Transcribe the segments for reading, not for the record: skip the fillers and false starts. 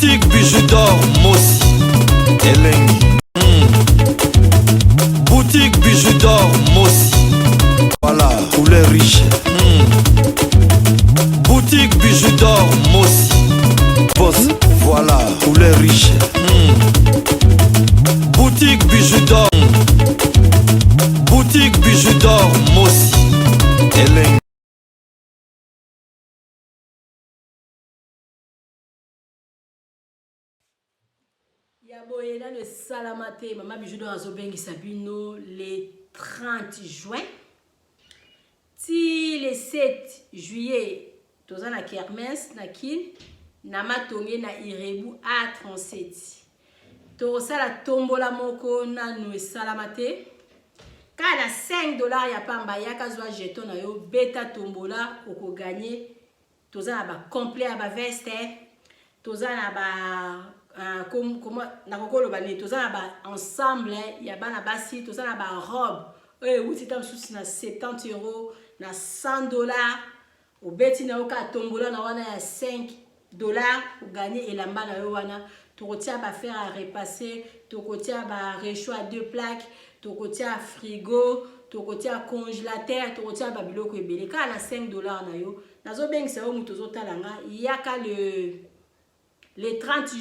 Boutique bijoux d'or Mossi Elengi. Boutique bijoux d'or Mossi. Voilà, couleur riche. Boutique bijoux d'or Mossi. Boss, voilà, couleur riche. Boutique bijoux d'or. Boutique bijoux d'or Mossi Elengi. Yaboye dans le salamate, maman bijou d'or azobengi sabino le 30 juin. Ti le 7 juillet, toza na kermesse na kin, na matonge na Irebu A37. Toza la tombola moko na nou salamate. Kada $5 ya pamba yaka zwa jeton na yo beta tombola oko gagner. Toza na ba complet ya ba veste, toza na ba comment na kokolo bani toza na ba ensemble ya bana basi, toza na ba robe utita msusi na €70 na $100 obeti na oka tombola na wana ya $5 uganye elamba na yo wana. Tokotia ba fer à repasser, tokotia ba réchaud à 2 plaques, tokotia frigo, tokotia congélateur, tokotia ba biloko ebele ka na $5 na yo. Nazo bengisa yo muto zotala nga yaka le 30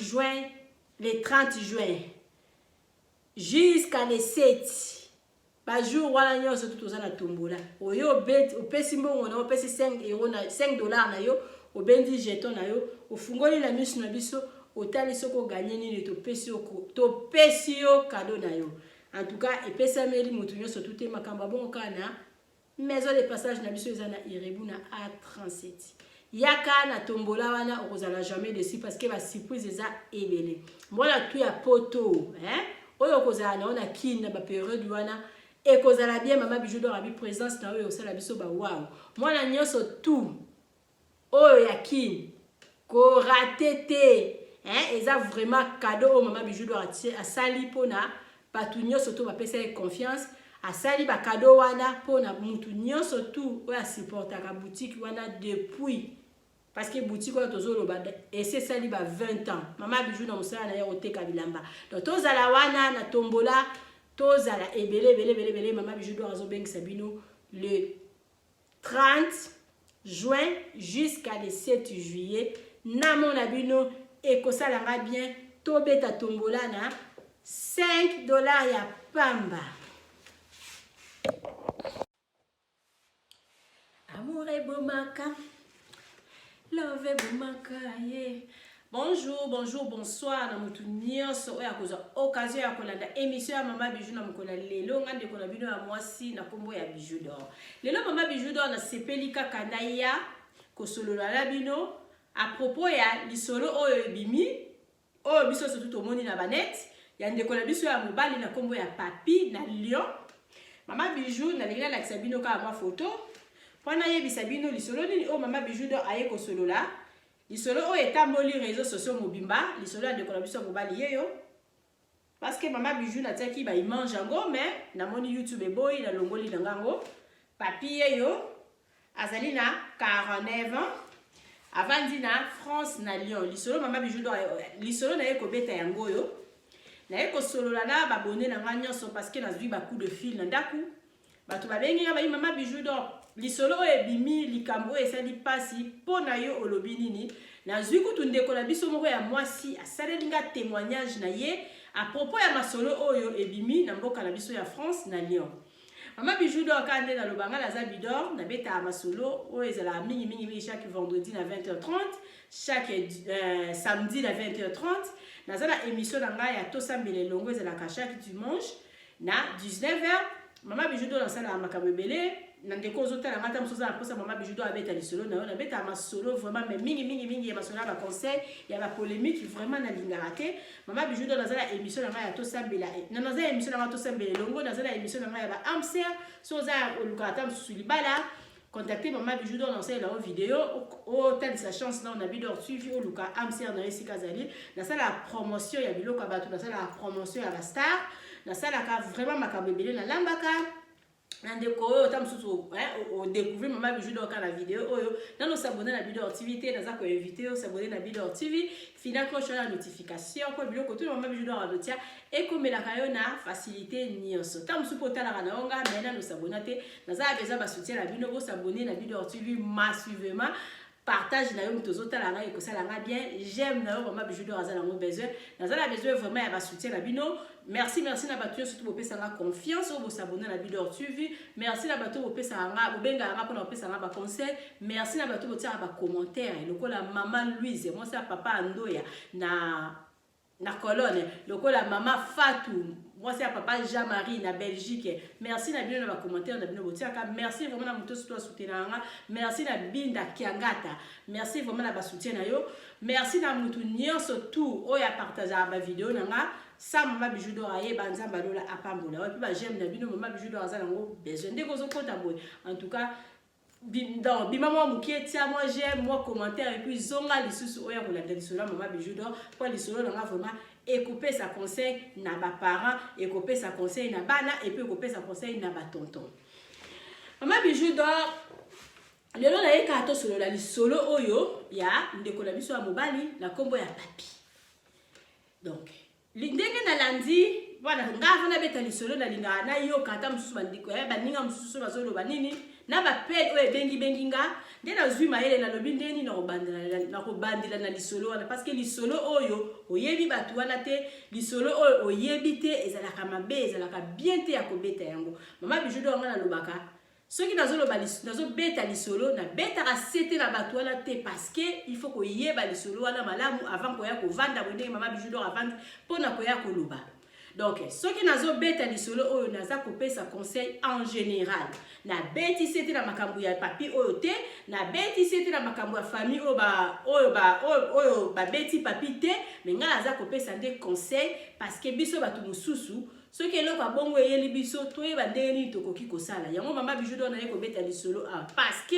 juin jusqu'à le 7 par jour wana nyonso tutoza na tombola oyo bet opesi mbongo na opesi $5 na yo obendi jeton na yo ofungoli na misu na biso otali soko gagner nini topesi yo cadeau na yo. En tout cas epesameli mutu nyonso tute makamba bon kana maison de passage na biso eza na Irebu na A37. Yaka na tombola wana okozala jamais dessus parce que ba surprise eza ebele. Mbola tu ya poto, oyo kozala na ona kin na ba période wana ekozala bien mama bijou d'or abi présence na oyo osala biso ba wow. Mwana nyonso tu oyo ya kin ko ratete, eza vraiment cadeau o mama bijou d'or asali pona batu nyonso tu ba pesa confiance. Asali ba cadeau wana pona mutu nyonso tu oyo supportaka boutique wana depuis. Parce que boutique wana tozolo ba et c'est sali ba 20 ans. Mama bijou na musala na yo teka bilamba. Donc tozala wana na tombola, tozala ebele mama bijou d'or azobengisa bino le 30 juin jusqu'à le 7 juillet. Na mona bino ekosala nga bien tobeta tombola na $5 ya pamba. Amour et bomaka, love et bomaka, yeah. Bonjour, bonsoir, na mutu nyonso oya koza occasion ya kolanda émission ya mama bijou na mokona lelo ngande kona bino ya mwasi na kombo ya bijou d'or. Lelo mama bijou d'or na sepeli kaka na ya kosolola la bino à propos ya lisolo oyo ebimi oyo biso surtout tomoni na banet ya ndeko na biso ya mobali na kombo ya Papi na Lyon. Mama bijou na lingala la kisabino ka ma photo. Pwana yebisa bino lisolo nini o mama bijou d'or aye kosolola. Lisolo o etamboli réseaux sociaux mobimba, lisolo ya ndeko na biso mobali yeyo. Parce que mama bijou na tiaki ba image yango mais na moni YouTube boy na longoli na ngango. Papi yeyo azali na 49 ans. Avandi na France na Lyon. Lisolo mama bijou d'or lisolo na ye kobeta yango yo. Na ye kosolola na babone na nga nyonso parce que nazwi ba coup de fil na ndaku. Bato babengi ya ba mama bijou d'or lisolo ebimi likambo esali pasi pona yo olobi nini nazwi kutu ndeko na biso moko ya mwasi asalenga témoignage na ye à propos ya masolo oyo ebimi na mboka na biso ya France na Lyon. Mama bijou d'or kande na lobanga na za bidor na beta masolo oyo ezala mingi chaque vendredi na 20h30, chaque samedi na 20h30 na za na émission na nga ya tosambele longo ezala ka chaque dimanche na 19h. Mama bijou d'or na sala makambo ebele na ndeko zotala ngata msoza na posa mama bijou d'or abeta lisolo na yo na beta masolo vraiment mais mingi ya masolo ba conseil ya ba polémique vraiment na lingara te. Mama bijou d'or na sala émission na nga ya tosambela na za émission na nga tosambele longo na sala émission na nga ya ba amser soza olukata msusuli bala contacter mama bijou d'or na sala vidéo au tel sa chance na on a bidor suivi oluka amser na Esika Zali na sala promotion ya biloko ba to na sala promotion ya ba star na sala ka vraiment makambo ebele na lambaka Nandeko oyo tamsusu o découvrir Mama Bijou dans la vidéo oyo nano s'abonner na Bidor TV te naza ko inviter o s'abonner na Bidor TV fina cloche la notification ko biloko to Mama Bijou dans la et comme la kayo na facilité nyonso tamsusu potala kana onga mena no s'abonner te naza besoin ba soutien la bino ko s'abonner na Bidor TV massivement partage na yo mtozo tala nga ko sala nga bien j'aime na yo Mama Bijou dans la besoin naza besoin vraiment ya ba soutien la bino. Merci na batu surtout pour pesa nga confiance au s'abonner na Bidor TV. Merci na batu pour pesa nga benga nga pour pesa nga ba conseil. Merci na batu pour tirer ba commentaire. Lokola maman Louise, moi ça papa Andoya na colonne. Lokola maman Fatou, moi c'est papa Jean-Marie na Belgique. Merci na bino na ba commentaire na bino botiaka. Merci vraiment na muto surtout soutenir nga. Merci na Binda Kiangata. Merci vraiment na ba soutien na yo. Merci na mutu nyonso tout oya partager ba vidéo na nga. Ça Mama Bijou d'or aye banza balola apambola et puis ba j'aime na bino Mama Bijou d'or azala ngo besoin de kozo kota boy en tout cas dans bimama mukie tia moi j'aime moi commentaire et puis zonga lisusu oya kolanda lisolo Mama Bijou d'or pour lisolo nga vraiment écouper sa conseil na ba parents écouper sa conseil na bana et puis écouper sa conseil na ba tonton Mama Bijou d'or lelo na yeka to solo la lisolo oyo ya ndeko la biso ya mobali na kombo ya papi donc ndenge na landi voilà ngava na beta lisolo na linga na yo kata mususu bandiko ya baninga mususu bazolo banini na ba ped o bengi nga nde na zwi mayele na lobi ndeni na kobandila na lisolo wana parce que lisolo oyo oyebi batu wana te lisolo oyo oyebi te ezalaka mabe ezalaka bien te ya kobeta yango Mama Bijou d'or na lobaka soki nazo beta lisolo na beta ka sete na batu wana te parce que il faut ko yeba lisolo wana malamu avant ko ya ko vanda bo ndenge Mama Bijou d'or avant pona ko ya ko loba donc soki nazo beta lisolo oyo naza ko pesa conseil en général na beti sete na makambu ya papi oyo te na beti sete na makambu ya famille oyo ba beti papi te mais nga naza ko pesa nde conseil parce que biso batu mususu ce qui est là kwa bongo yeli biso toyeba ndenge nini tokoki kosala yango Mama Bijou d'or na ye ko beta lisolo parce que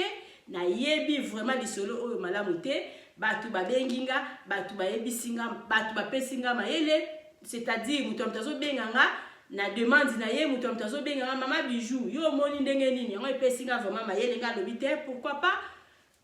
na yebi vraiment lisolo oyo malamu te batu babengi nga batu bayebisi nga batu bapesi nga mayele c'est-à-dire mutu mtazo benga nga na demande na ye mutu mtazo benga nga Mama Bijou yo moni ndenge nini yango epesi nga vraiment mayele nga lobi te pourquoi pas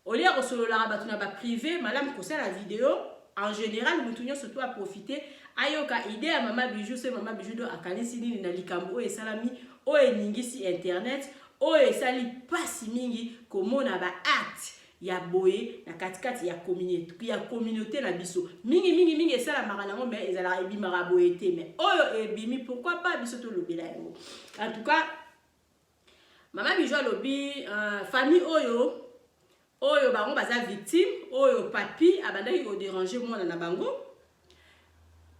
au lieu ko solo la batu na ba privé malamu ko sala vidéo en général mutu nyo surtout à profiter ayoka idée ya Mama Bijou c'est Mama Bijou d'or akanisi nini na likambo e salami o eningisi internet o esali pasi mingi komona ba acte ya boye na katikati ya communauté na biso mingi esala maranango mais ezala ebimara boye te mais oyo ebimi pourquoi pas biso to lobela yango en tout cas Mama Bijou lobi famille oyo bango baza victime oyo papi abandaki ko déranger mwana na bango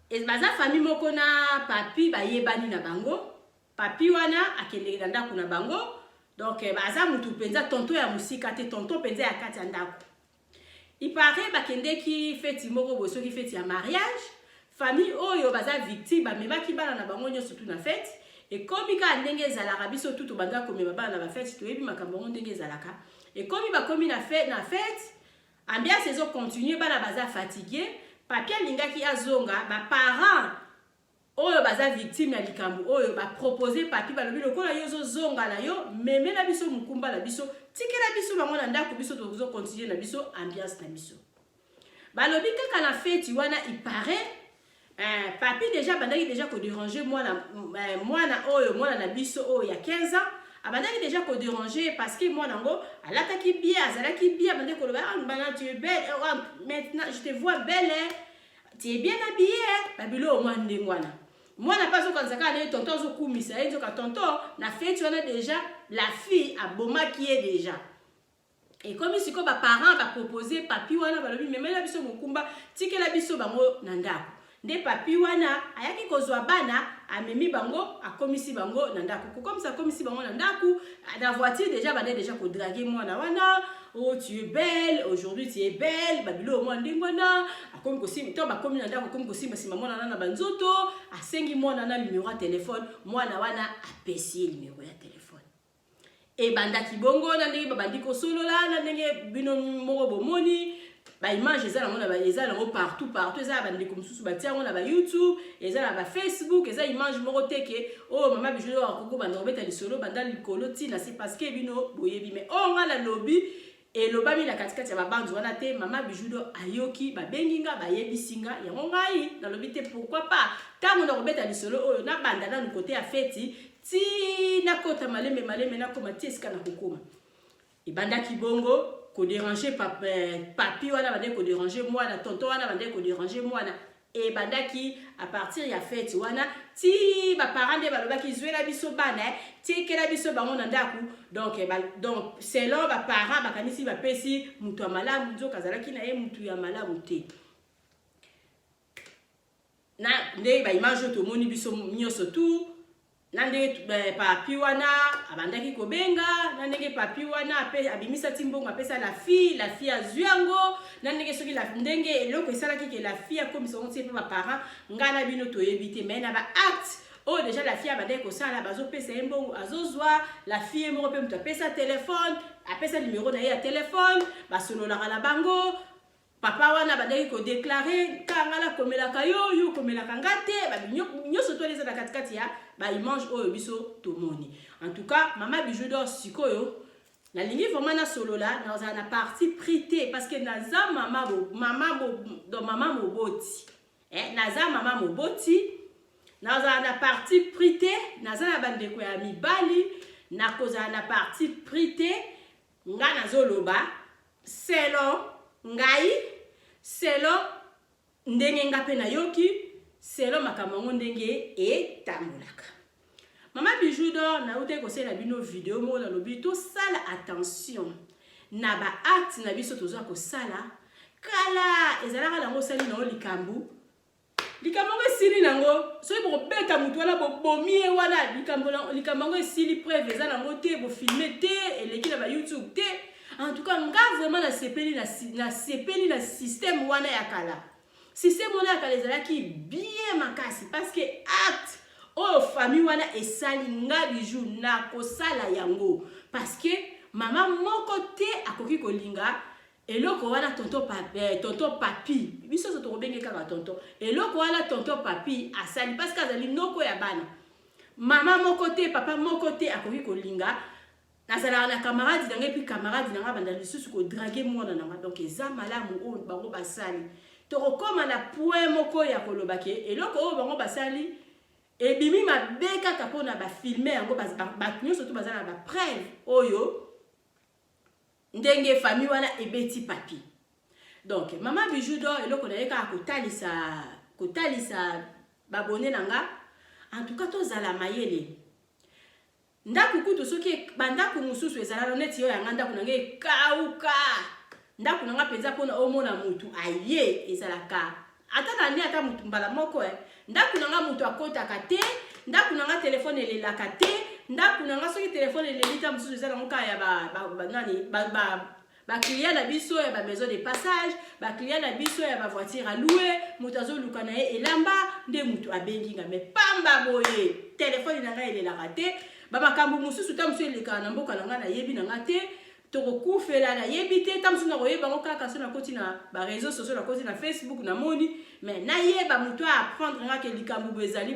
et baza famille moko na papi bayebani na bango papi wana akende na ndako na bango donc baza mutu penza tonto ya musika te tonto penza ya kati ya ndako il paraît bakendeki feti moko boye soki feti ya mariage famille oyo baza victime bamemaki bana na bango nyonso tu na fete et komi ka ndenge ezalaka biso tu tobanda komema bana na bafete toyebi makambo yango ndenge ezalaka et komi bakomi na fete ambiance ezocontinue bana baza fatigué papi alingaki azonga baparent oyo baza victime ya likambo oyo baproposer papi balobi lokola yo ozozonga na yo memela biso mukumba na biso tikela biso bango na ndako biso tozocontinue na biso ambiance na biso balobi kaka na fete wana il paraît papi déjà bandaki déjà ko déranger mwana na biso oyo ya 15 ans abandaki déjà ko déranger parce que mwana ngo alataki bien azalaki bien bandaki ko loba bana tu es belle maintenant je te vois belle tu es bien habillée babilo mwana pas zo kanzaka na tonton zo kumisa enzo ka tonton na fête wana déjà la fille a boma qui est déjà et comme si ko ba parents ba proposer papi wana balobi memela biso mukumba tikela biso bango na ndako nde papi wana ayaki kozwa bana amemi bango akomisi bango na ndako comme ça komisi bango na ndako na voiture déjà bana déjà ko draguer mwana wana oh tu es belle aujourd'hui tu es belle babilo mwana ndingwana akomi kosimba to bakomi na ndako akomi kosimba sima mwana na banzoto asengi mwana na numéro ya téléphone mwana wana apesi numéro ya téléphone et bandaki bongo na ndenge babandi ko solola na ndenge bino moko bomoni ba image eza nango na ba eza nango partout eza ba ndeko mususu batia ngo na ba YouTube eza na ba Facebook eza image moko teke oh mama bijou do akoko banda obeta lisolo banda likolo tina c'est parce que bino boyebi mais oh nga la lobby et lobami la katikati ya babandu wana te mama bijou do ayoki babengi nga bayebisi nga yango ngai na lobi te pourquoi pas tango na kobeta lisolo oyo na banda na côté ya feti ti na kota malembe na koma ti esika na kokoma ibanda kibongo ko déranger papi wana bande ko déranger moi na tonton wana bande ko déranger moi na et bandaki à partir ya fête wana ti ba parents de balobaki zwela biso bana ti kela biso bango na ndaku donc selon ba parents bakanisi ba pesi mutu ya malamu nzoka zalaki na ye mutu ya malamu te na nde ba image to moni biso nyoso tu na ndenge papi wana abandaki kobenga na ndenge papi wana abimisa timbongo apesa la fille azwiango na ndenge soki la ndenge eloko esalaki ke la fille akomisa ngo ti pe ba parents ngana bino toyebi te mais na ba acte oh déjà la fille abandaki kosala bazopesa ye mbongo azozwa la fille moko mpe mutu apesa téléphone apesa numéro na ye ya téléphone basololaka na bango papa wana bandaki ko déclarer kangala komelaka yo komelaka ngate ba nyoso to leza na katikati ya ba image oyo biso tomoni en tout cas mama bijou d'or sikoyo na lingi vraiment na solola na na partie prité parce que naza mama moboti naza mama moboti naza na partie prité naza na bandeko ya mibali na koza na partie prité nga nazoloba selon ngai selon ndenge nga pe na yoki selon makambo ndenge etambolaka mama bijou d'or na ute kosela bino video mo na lobi to sala attention na ba acte na biso toza ko sala kala ezalaka nango sali na likambu ngo esili nango soki bokobeta mutu wana bobomie wana likambo ngo esili preuve eza nango te bofilme te eleki na ba YouTube te en tout cas nga vraiment na sepeli na système wana ya kala système wana ya kala ezalaki bien makasi parce que acte oyo famille wana esali nga bijou na kosala yango parce que mama moko te akoki kolinga eloko wana tonton papi biso so tokobenge kaka tonton eloko wana tonton papi asali parce que azali noko ya bana mama moko te papa moko te akoki kolinga nazala na camarade nangai puis camarade nanga banda lisusu ko draguer mwana nanga donc eza malamu o bango basali tokokoma na point moko ya kolobake eloko o bango basali ebimi mabeka kapona ba filmer yango ba nyonso to bazala ba preuve oyo ndenge famille wana ebeti papi donc mama bijou d'or eloko na yeka kotalisa babone nanga en tout cas tozala mayele ndaku kutu soki bandaku mususu ezala neti yo yanga ndaku nanga ekauka ndaku nanga penza pona omona mutu aye ezalaka ata nani ata mutu mbala moko ndaku nanga mutu akotaka te ndaku nanga telefone elelaka te ndaku nanga soki telefone elelita mususu ezala moka ya ba client na biso ya ba maison de passage ba client na biso ya ba voiture à louer mutu azoluka na ye elamba nde mutu abengi nga mais pamba boye telefone nanga elelaka te ba makambo mususu ta musu eleka na mboka nanga na yebi nanga te tokokufela na yebi te ta musu na koyeba ngo kaka so na koti na ba réseaux sociaux na koti na Facebook na moni mais na yeba mutu a apprendre nga ke likambo bezali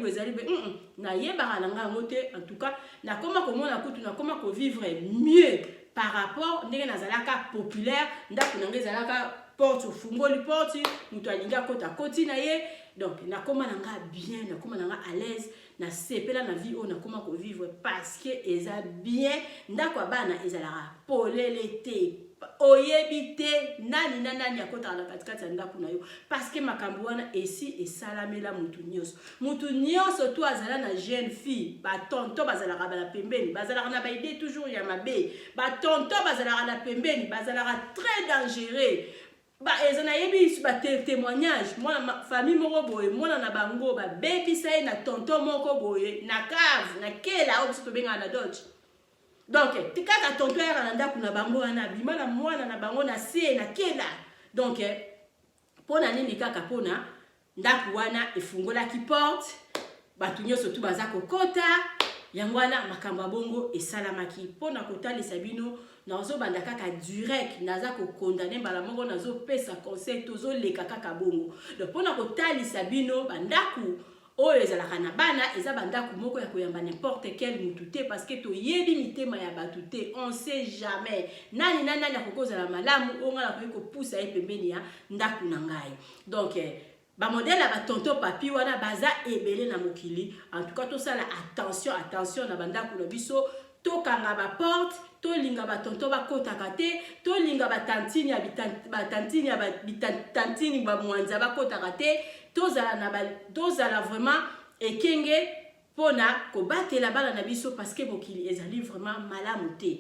na yeba nanga ngote en tout cas na koma komona kutu na koma ko vivre mieux par rapport ndenge nazalaka populaire ndaku nanga ezalaka porte fungoli porte mutu alinga koti na ye donc na koma nanga bien na koma nanga à l'aise na sepela na vie o na koma ko vivre parce que eza bien ndako abana ezalaka polele te oyebi te nani akotaka na katikati ya ndako na yo parce que makambo wana esi esalamela mutu nyonso to azala na jeune fille batonto bazalaka bana pembeni bazalaka na baide toujours ya mabe batonto bazalaka na pembeni bazalaka très dangereux eza na yebi ba témoignage mwana famille moko boye mwana na bango ba bebisa ye na tonto moko boye na cave na kela o biso tobenga na dodge donc kaka tonto ya na ndaku na bango wana bima na mwana na bango na se na kela donc pona nini kaka pona ndaku wana efungolaki porte batu nyonso tu baza kokota yango wana makambo bongo esalamaki pona kotalisa bino nazo banda kaka direct naza ko condamner mbala moko nazo pesa conseil tozo leka kaka bongo donc pona ko talisa bino bandaku oyo ezalaka na bana eza bandaku moko ya koyamba n'importe quel mutu te parce que toyebi mitema ya batu te on sait jamais nani akokozala malamu onga na ko poussa ye pembeni ya ndaku na ngai donc ba modèle ba tonto papi wana baza ebele na mokili en tout cas to sala attention na bandaku na biso to kanga ba porte to linga ba tonto ba kotaka te to linga ba tantini ya tantini ba mwanza ba kotaka te to zala vraiment ekenge pona ko batela bala na biso parce que mokili ezali vraiment malamu te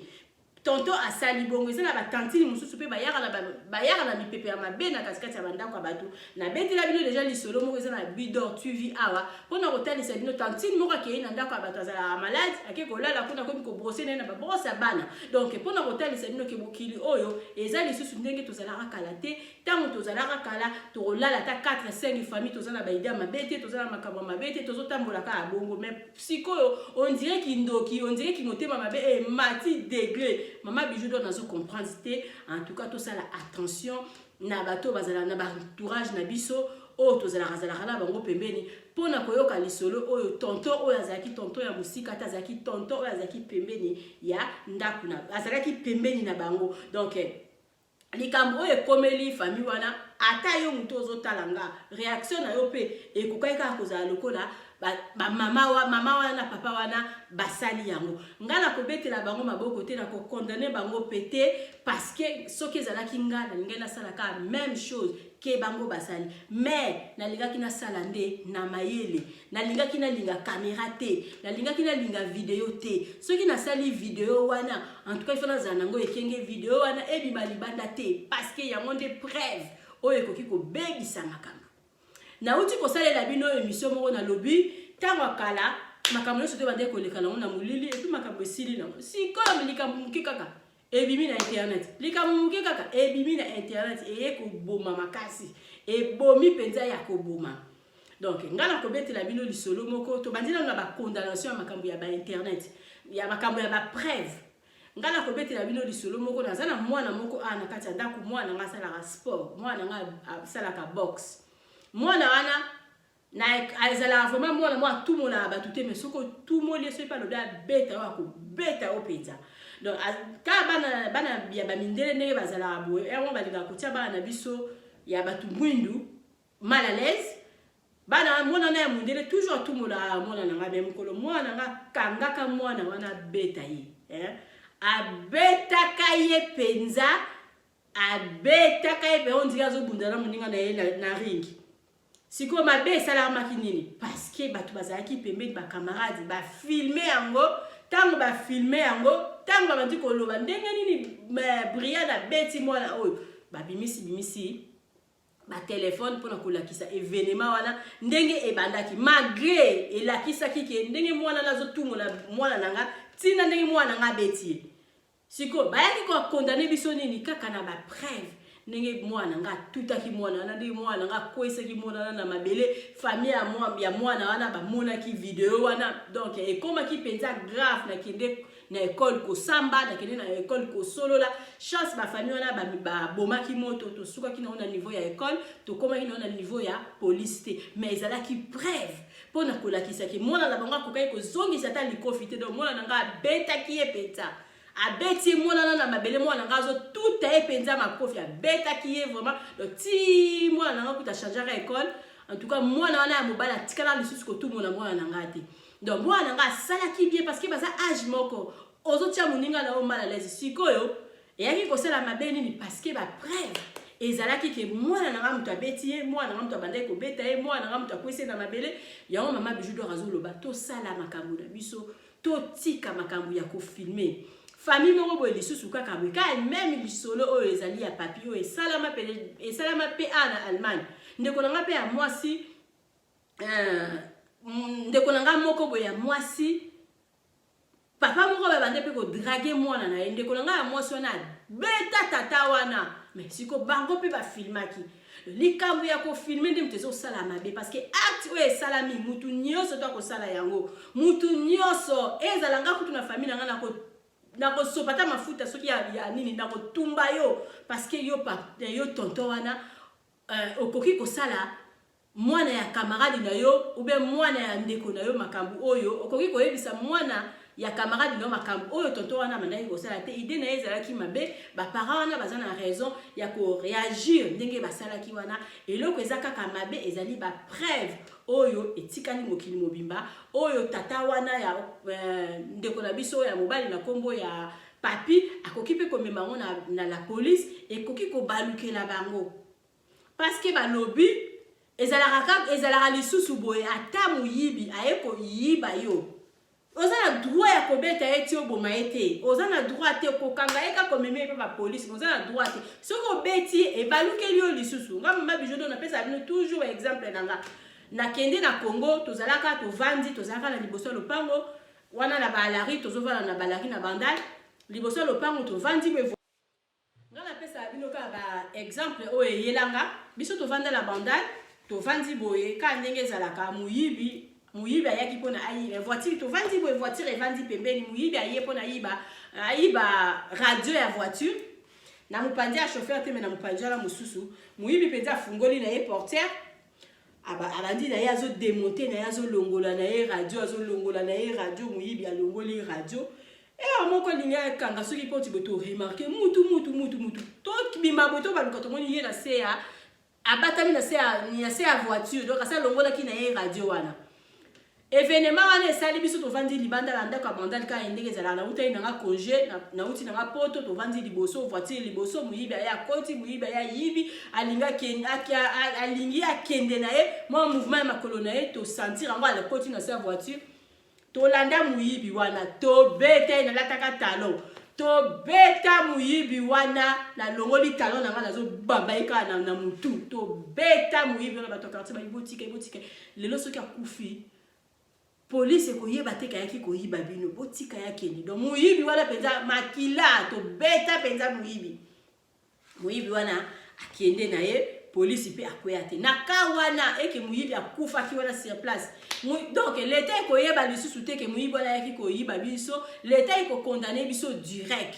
tonto asali bongo eza na batantini mususu pe bayaka na mipepe ya mabe na katikati ya bandako ya bato na betela bino deja lisolo moko eza na bidor tuvi awa mpona kotalisa bino tantini moko akei na ndako ya bato azalaka malade ake kolala mpona komi kobrose naye na babrose ya bana donc mpona kotalisa bino ke mokili oyo eza lisusu ndenge tozalaka kala te ntango tozalaka kala tokolala ata 4-5 famille toza na baide ya mabe te toza na makambo ya mabe te tozotambolaka ya bongo mais sikoyo on dirait kindoki on dirait kimotema mabe mati degré Maman Bijou doit nous comprendre. En tout cas, tout ça, attention. Na bato bazala na ba entourage na biso o tozala razala bango pembeni pona koyoka lisolo oyo tonto oyo azaki tonto ya musika tazaki tonto oyo azaki pembeni ya ndaku na azaki pembeni na bango donc likambo oyo komeli famille wana ata yo muto ozotalanga réaction na yo pe ekokaika kozala lokola mama wana papa wana basali yango ngala kobetela bango maboko te na ko condamner bango pété parce que soki ezalaki nga na lingena salaka même chose ke bango basali mais na lingaki na salande na mayele na lingaki na linga caméra te na lingaki na linga vidéo te soki na sali vidéo wana en tout cas il faut na zanango ekenge vidéo wana ebima libanda te parce que yango nde preuve oyo ekoki ko bebisa makambo na uti ko salela bino émission moko na lobby tango kala makambo nyonso te bande koleka nango na molili et puis makambo esili nango sikoyo likambo muke kaka ebimi na internet likambo muke kaka ebimi na internet eye koboma makasi ebomi penza ya koboma donc ngala kobetela bino lisolo moko to bandina na ba condamnation ya makambo ya ba internet ya makambo ya ba preuve ngala kobetela bino lisolo moko nazana mwana moko ana kati ya ndako mwana ngasala sport mwana ngasala ka box mwana wana na azala vraiment mwana mwa tout mona ba tout mais soko tout moli so pas le beta wa ko beta o peza donc ka bana ya ba mindele ne bazala boye e won balinga ko tia bana biso ya batu mwindu mal à l'aise bana mwana na mundele toujours tout mona mwana na même kolo mwana nga kangaka mwana wana beta yi a beta kaye penza a beta kaye pe on diga zo bundana muninga na ringi siko mabe sala makinini parce que batu bazaki pembeni ba camarades ba filmer yango tango ba filmer yango tango ba ndi ko loba ndenge nini brillant na beti mwana oyo ba bimisi ba téléphone pour kolakisa événement wana ndenge ebandaki malgré elakisa kike ndenge mwana nazo tumula mwana nanga tina ndenge mwana nga beti siko bayaki ko condamner biso nini kaka na ba preuve ndenge mwana nga tutaki mwana na ndenge mwana nga kwesaki mwana na mabele famille ya mwana wana bamona ki video wana donc ekoma ki penza grave na kende na école ko samba na kende na école ko solola chance ba famille wana ba bomaki moto to suka ki na niveau ya école to koma ki na niveau ya police te mais ezala ki preuve pona kolakisa ki mwana na bango ko kai ko zongisa ta likofite donc mwana nga beta ki epeta abeti mwana na mabele mwana ngazo tout est penza makofi abeta qui est vraiment le ti mwana nga kuta changer à école en tout cas mwana wana ya mobala tikala lisusu ko tout mwana ngati donc mwana nga sala ki bien parce que baza âge moko ozotia muninga na o mal à l'aise sikoyo et yaki ko sala mabele ni parce que ba preuve ezalaki ke mwana nga mutu abeti mwana nga mutu abandai ko beta mwana nga mutu akwese na mabele yango mama Bijou do razo loba to sala makambo na biso to tika makambo ya ko filmer famille moko boye lisusu kaka boye ka même lisolo oyo ezali ya papi oyo esalama pe na Allemagne ndeko nanga pe ya mwasi ndeko nanga moko boye ya mwasi papa moko babande pe ko draguer mwana na ndeko nanga ya mwasi wana beta tata wana mais siko bango pe ba filmaki likambo ya ko filmer ndem tezo sala mabe parce que acte oyo esalami mutu nyonso to ko sala yango mutu nyonso ezalanga kutu na famille nanga na ko nako sopata mafuta soki ya nini nako tumba yo parce que yo tonton wana okoki kosala mwana ya camarade na yo ou bien mwana ya ndeko na yo makambu oyo okoki koyebisa mwana ya camarade na yo makambu oyo tonton wana mandaki kosala te idée na ezalaki mabe ba parents wana baza na raison ya ko réagir ndenge basalaki wana eloko eza kaka mabe ezali ba preuve oyo etikani mokili mobimba oyo tata wana ya ndeko na biso ya mobali na kombo ya papi akoki pe komema ngo na la police ekoki kobalukela bango parce que balobi ezalaka lisusu boye ata moyibi aye koyiba yo oza na droit ya kobeta ye ti oboma ye te oza na droit te kokanga ye kaka komema ye mpe bapolisi oza na droit te soki obeti ebalukeli yo lisusu nga mama bijodo napesa bino toujours exemple na nga nakende na Congo tozalaka tovandi tozalaka na liboso ya lopango wana na balari tozovanda na balari na bandal liboso ya lopango tovandi boye nga napesa bino kaka ba exemple oyo eyelanga biso tovanda na bandal tovandi boye ka ndenge ezalaka moyibi ayaki mpona ayiba voiture tovandi boye voiture evandi pembeni moyibi aye mpona ayiba radio ya voiture na mopanzi ya chauffeur te me na mopanzi wana mosusu moyibi mpenza afungoli na ye portière abandi na ye azodemonte na ye azolongola na ye radio moyibi alongoli radio moko lingi akanga soki mpo tibo toremarke mutu tobima boye tobaluka tomoni ye na se ya abatami na se ya voiture donc asa longolaki na ye radio wana événement wana esali biso tovandi libanda na ndako ya bandali ka ndenge ezalaka nautai nanga congé nauti nanga poto tovandi liboso voiture liboso moyibi aye akoti moyibi aye ayibi alingi akende na ye mwa mouvement ya makolo na ye tosentir yango alakoti na se ya voiture tolanda moyibi wana tobeta ye nalataka talon tobeta moyibi wana na longoli talon nanga nazobamba ye kaka na mutu tobeta moyibi wana bato quartier bayibotika lelo soki akufi police ekoyeba te kayaki koyiba bino botika yakende donc moyibi wana penza makila tobeta penza moyibi wana akende na ye police pe akoya te naka wana eke moyibi akufaki wana sur place donc l'état ekoyeba lisusu te ke moyibi wana yaki koyiba biso l'état ekokondane biso direct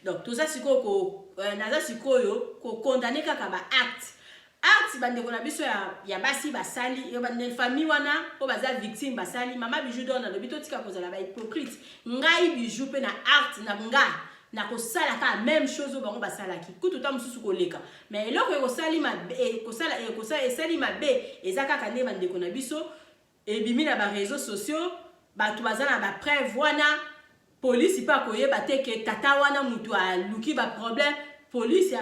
donc toza sikoyo naza sikoyo kokondane kaka ba acte bandeko na biso ya basi basali famille wana po baza victime basali mama bijou don na lobi totika kozala ba hypocrite ngai bijou pe na art na nga na kosala ka même chose bango basalaki kutu ta mususu koleka mais eloko ekosali esali mabe eza kaka nde bandeko na biso ebimi na ba réseaux sociaux bato baza na ba preuve wana police pa koyeba te ke tata wana mutu aluki ba problème police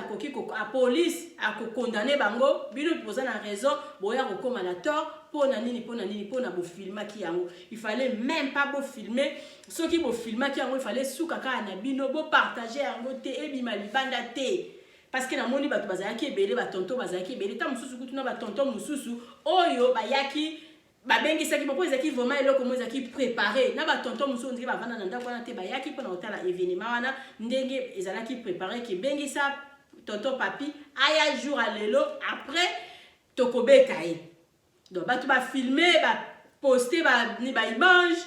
akokondane bango bino poza na raison boya kokoma na tort pona nini pona bofilmaki yango il fallait même pas bofilmer soki bofilmaki yango il fallait suka kaka na bino bopartager yango te ebima libanda te parce que namoni bato bazalaki ebele batonton bazalaki ebele ta mosusu kutu na batonton mosusu oyo bayaki babengisaki mpo ezaki vraiment eloko mo ezaki préparé na batonton mosusu ndenge bavanda na ndako wana te bayaki mpona kotala événement wana ndenge ezalaki préparé kebengisa tonton papi aya jour à lelo après tokobeta ye donc bato bafilme baposte baimage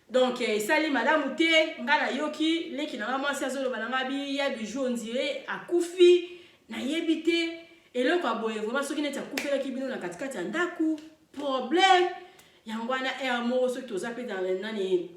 donc esali malamu te nga nayoki leki nanga mwasi azoloba nanga biya bijou ondire akufi nayebi te eloko aboye vraiment soki neti akufelaki bino na katikati ya ndako problème yango wana air moko soki toza mpe dans nani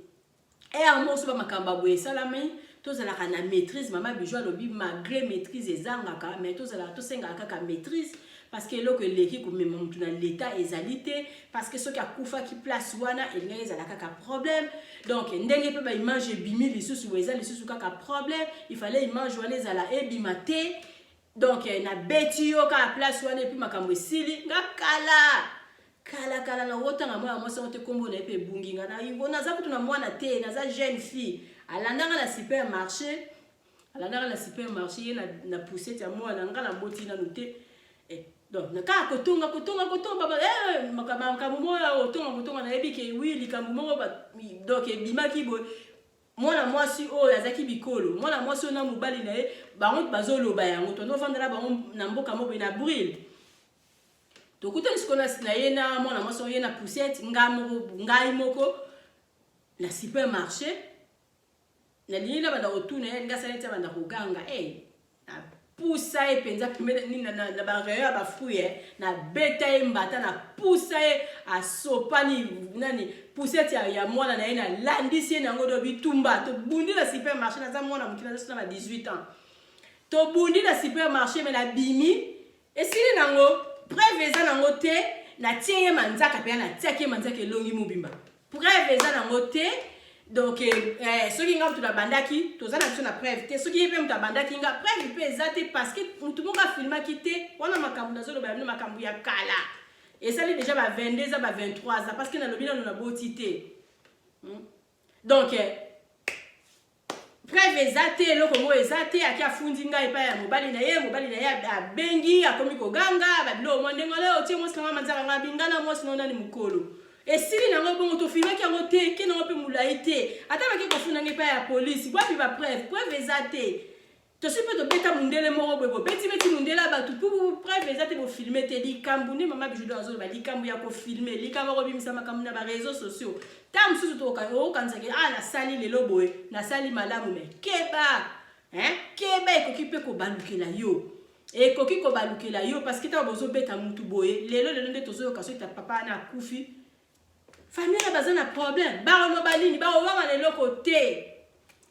air moko so bamakambo boye esalami tozalaka na maîtrise mama bijou alobi malgré maîtrise ezangaka mais tosengaka kaka maîtrise parce que eloko eleki komema mutu na l'état ezali te parce que soki akufaki place wana elingaki ezala kaka problème donc ndenge mpe baimage ebimi lisusu boye eza lisusu kaka problème il fallait image wana ezala ebima te donc na beti yo kaka place wana epi makambo esili nga kala na wotanga mwana mwasi wote kombo na epe ebungi nga na yibo naza kutu na mwana te naza jeune fille alandanga na supermarché ye na poussette ya mwana nga na mboti nanu te donc nakaka kotonga makambo moya otonga nayebi ke wi likambo moko donc ebimaki boye mwana mwasi oyo azaki bikolo mwana mwasi oyo na mobali na ye bango bazoloba yango tondofandela bango na mboka moko na brille tokutani sikona na ye na mwana mwasi oyo ye na poussette ngai moko na supermarché na lina banda otuna ye ngasa neti banda koganga na pusa ye penza na ba réunion ba fruit na beta ye mbata na pusa ye asopani nani poussette ya mwana na ye na landisi ye nango do bitumba to bundi na supermarché na za mwana mukina na 18 ans to bundi na supermarché mais na bimi esili nango preuve eza nango te na tie ye manzaka pe na tie ke manzaka elongi mobimba preuve eza nango te donc soki nga mutu na bandaki toza na biso na preuve te soki ye mpe mutu abandaki nga preuve mpe eza te parce que mutu moko afilmaki te wana makambo nazoloba bino makambo ya kala esali déjà ba 22 eza ba 23 ans parce que nalobi nano na boti te donc preuve eza te eloko moko eza te aki afundi ngai epai ya mobali na ye abengi akomi koganga babilo omwa ndenge ole otie mwasi kanga manzaka nga bingana mwasi nao nani mokolo esili nango bongo tofilmaki yango te ke nango mpe molai te ata baki kofunda ngai epai ya polisi bwapi preuve eza te tosi mpe tobeta mundele moko boye bobeti mundele ya bato mpu preuve eza te bofilme te likambo nde mama bijudo azoloba likambo ya kofilme likambo akobimisa makambo na bareseau sociaux ta mosusu okanzaki nasali lelo boye nasali malamu me keba ekoki mpe kobalukela yo parce que ntango bozobeta mutu boye lelo nde tozoyoka soki ta papa na akufi famille na baza na problème bakoloba nini bakowanga na eloko te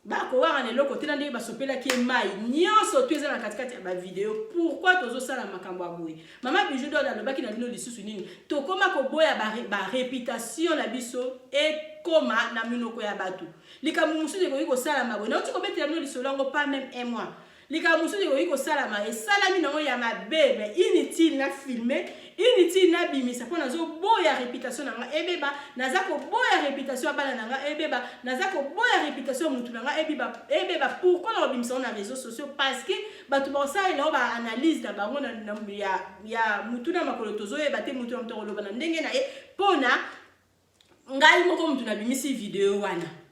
bakowanga na eloko te na ndenge basopelaki ye mai nyonso to eza na katikati ya bavideo pourquoi tozosala makambo ya boye mama bijudo alobaki na bino lisusu nini tokóma koboya baréputation na biso ekóma na minoko ya bato likambo mosusu ekoki kosalama boye nauti kobetela bino lisolo yango pas même un mois likambo mosusu ekoki kosalama esalami nango ya mabe mais inutile na filme inutile na bimisa mpo nazoboya réputation na nga ebeba naza koboya réputation ya bana na nga ebeba naza koboya réputation ya mutu na nga ebeba pourquoi na kobimisa na réseaux sociaux parce que bato bakosalela o baanalyse na bango ya mutu na makolo tozoyeba te mutu na mutu akoloba na ndenge na ye mpona ngai moko mutu nabimisi video wana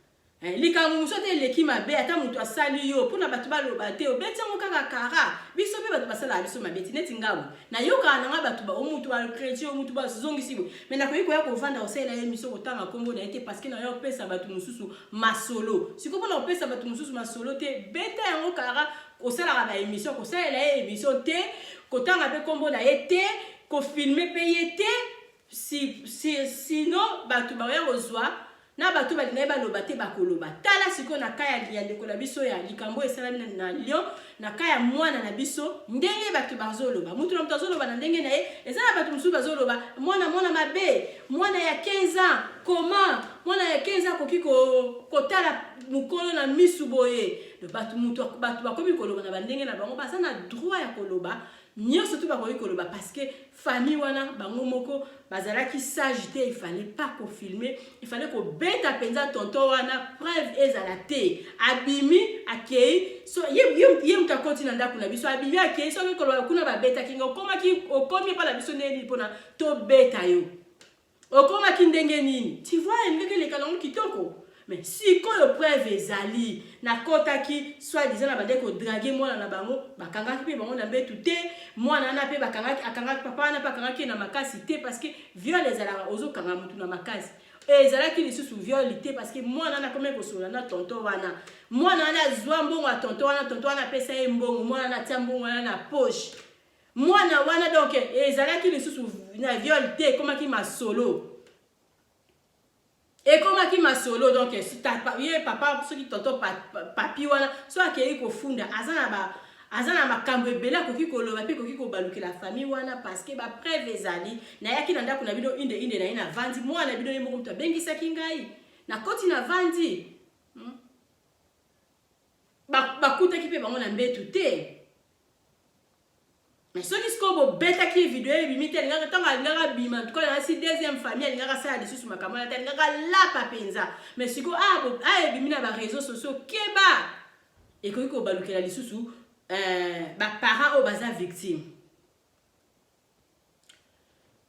likambo mosusu te eleki mabe ata mutu asali yo mpona bato baloba te obeti yango kaka kara biso mpe bato basalaka biso mabe ti neti ngambo nayokaka nanga bato omutu bachrétien omutu bazongisi boye mai nakoki koya kovanda kosalela ye miso kotanga nkombo na ye te parceke nayo kopesa bato mosusu masolo sikoy mpona kopesa bato mosusu masolo te beta yango kara kosalaka baémission kosalela ye émission te kotanga mpe nkombo na ye te kofilme mpe ye te sino bato bakoya kozwa na bato balingai baloba te bakoloba tala sikoyo na kaya ya ndeko na biso ya likambo esalami na Lyon na kaya mwana na biso ndenge bato bazoloba mutu na mutu azoloba na ndenge na ye eza na bato mosusu bazoloba mwana mabe mwana ya 15 ans koma mwana ya 15 ans koki kotala mukolo na misu boye bato bakomi koloba na bandenge na bango baza na droit ya koloba nyonso tu bakoki koloba parce que famille wana bango moko bazalaki sage te il fallait pas ko filmer il fallait ko beta penza tonton wana preuve ezala te abimi akei so ye muta konti na ndako na biso abimi akei so ke koloba kuna ba beta kinga okomi pa na biso neni pona to beta yo okomaki ndenge nini tu vois ndenge le kalongo kitoko mais si koyo preuve ezali nakotaki soi-disant na bande kodrage mwana na bango bakangaki mpe bango na mbetu te mwana wana mpe akangaki papa wana mpe akangaki na makasi te parce que viol ezalaka ozokanga mutu na makasi ezalaki lisusu viol te parce que mwana wana akomi kosola na tonton wana mwana wana azwa mbongo ya tonton wana apesa ye mbongo mwana wana atia mbongo wana na poche mwana wana donc ezalaki lisusu na viol te ekomaki masolo ekomaki masolo donc ye papa soki tonton papi wana so akei kofunda aza na makambo ebele akoki koloba mpe koki kobalukela famille wana parce que bapreuve ezali nayaki na ndako na bino inde na ye na vandi mwana na bino ye moko mutu abengisaki ngai nakoti na vandi bakutaki mpe bango na mbetu te mais soki sikoyo bobetaki video ebimi te alingaka ntango alingaka bima tukola nasi deuxième famille alingaka sala lisusu makambo wana te alingaka lapa mpenza mais sikoyo ebimi na baréseau sociaux keba ekoki kobalukela lisusu baparent oyo baza victime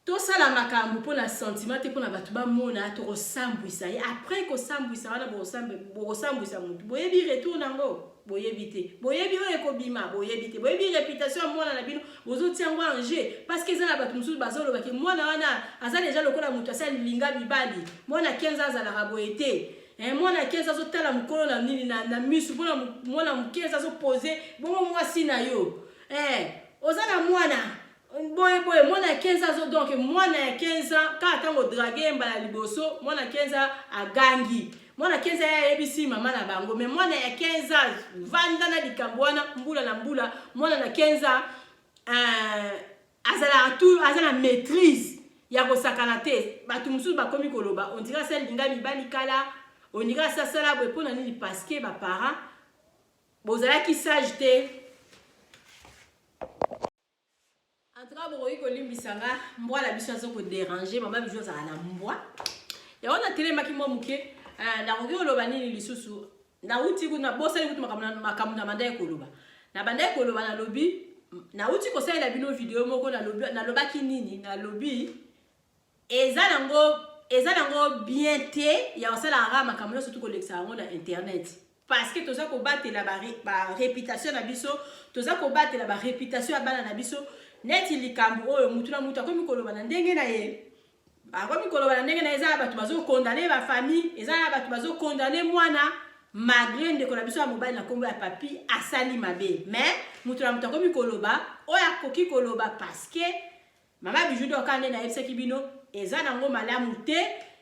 tosala makambo mpona sentiment te mpona bato bamona tokosambwisa ye après kosambwisa wana bokosambwisa motu boyebi retour nango boyebi te boyebi oyo ekobima boyebi te boyebi réputation ya mwana na bino bozotia yango ange parce que eza na bato mosusu bazolobaki mwana wana aza deja lokola moto asali linga mibali mwana 15 azalaka boye te mwana 15 azotala mukolo na nini na misu pona mwana 15 azopose bongo mwasi na yo ozana mwana boye mwana 15 azo donc mwana ya 15 ka tango drague mbala liboso mwana 15 agangi mwana 15 ya ebisi mama na bango mais mwana ya 15 vanda na likambwana mbula na mbula mwana na 15 azala maîtrise ya kosakana te batu mususu bakomi koloba on dirait ça linga mibali kala on dirait ça sala boye pona nini parce que ba parents bozala ki sage te entra bokoki kolimbisanga mbwa la biso azo ko déranger mama biso azala na mbwa ya ona telemaki mwa muke nakoki koloba nini lisusu nauti kuna bosali kutu makambo na banda ekoloba na banda ekoloba na lobi nauti kosalela bino video moko na lobaki nini na lobi eza nango bien te ya kosala makambo nyonso tukolekisa yango na internet parce que toza kobatela ba réputation na biso toza kobatela ba réputation ya bana na biso neti likambo oyo mutu na mutu akomi koloba na ndenge na ye akomi koloba na ndenge na ye eza bato bazokondane ba famille eza bato bazokondane mwana malgré ndeko na biso ya mobali na kombo ya papi asali mabe mais mutu na mutu akomi koloba oyo akoki koloba parce que mama Bijou do kande na yebisaki bino eza nango malamu te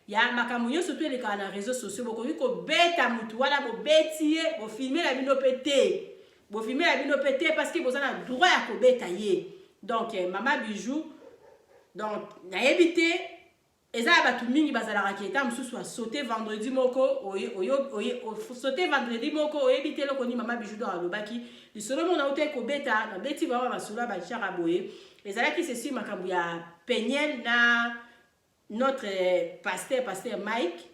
ya makambo nyonso to eleka na réseaux sociaux bokoki kobeta mutu wana bobeti ye bofilme la bino pe te bofilme la bino pe te parce que boza na droit ya kobeta ye donc mama Bijou donc nayebi te eza batu mingi bazalaka kieta mususu a sauter vendredi moko sauter vendredi moko oyebi te loko ni mama Bijou do alobaki lisolo mona ute kobeta na beti ba basula ba chara boye ezalaki ceci makambo ya Peniel na notre pasteur Mike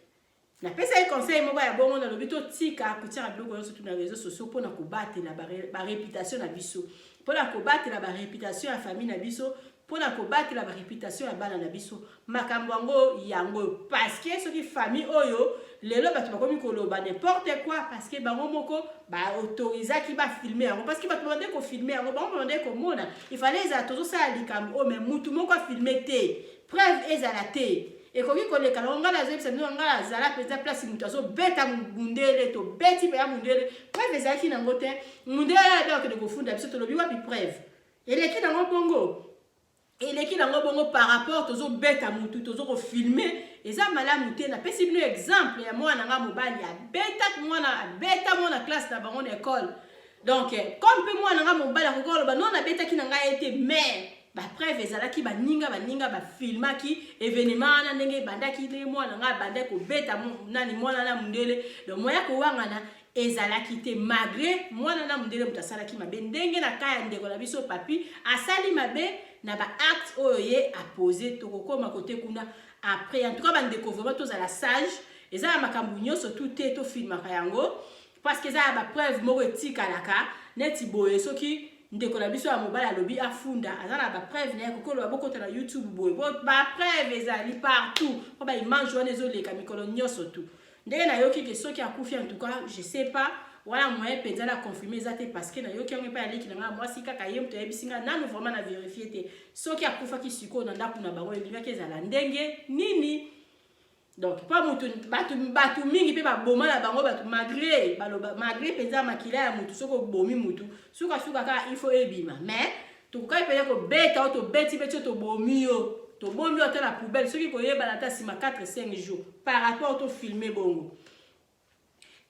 na pesa conseil moko ya bongo na lobito tika kutira biloko nyonso tu na réseaux sociaux pona kobatela ba réputation na biso pona kobatela ba réputation ya famille na biso pona kobatela ba réputation ya bana na biso makambo yango parce que soki famille oyo lelo bato bakomi koloba n'importe quoi parce que bango moko ba autorisaki ba filmer yango parce que bato bande ko filmer yango bango bande ko mona il fallait za tozo sa likambo mais mutu moko filmer te preuve ezala te ekoki koleka na ngala zebisa no ngala zala peza place mutu azo beta mundele to beti pe ya mundele preuve ezaki nango te mundele donc de kofunda biso to lobi wapi preuve eleki nango bongo eleki nango bongo par rapport tozo beta mutu tozo ko filmer eza malamu te na pesi bino exemple ya mwana nga mobali ya beta mwana classe na bango na école donc comme pe mwana nga mobali akokolo ba non na beta ki na nga ete mais ba preuve ezalaki baninga ba filmaki événement na ndenge bandaki le mwana nga bande ko beta nani mwana na mundele donc moya ko wangana ezalaki te malgré mwana na mundele mutasalaki mabe ndenge na kaya ndeko na biso papi asali mabe na ba acte oyo ye a posé tokokoma kote kuna après en tout cas bandeko vraiment tous à la sage ezala makambo nyonso tout te to filmaka yango parce que ezala ba preuve moko etikalaka neti boye soki ndeko na biso ya mobali alobi afunda azala ba preuve na kokolo bokota na YouTube boye ba preuve ezali partout po ba image wana ezoleka mikolo nyonso tu ndenge na yoki ke soki akufi en tout cas je sais pas voilà moyen penza la confirmer ça parce que na yoki on pas aller ki na moi si kaka yem to yebisinga nanu vraiment na vérifier te soki akufa ki siko na ndaku na bango elinga ke ezala ndenge nini donc pas mutu batu mingi pe ba boma na bango batu malgré penza makila ya mutu soko bomi mutu suka ka il faut ebima mais to ka pele ko beta to beti to bomi yo to bomi yo ta la poubelle soki ko yeba na ta sima 4-5 jours par rapport to filmer bongo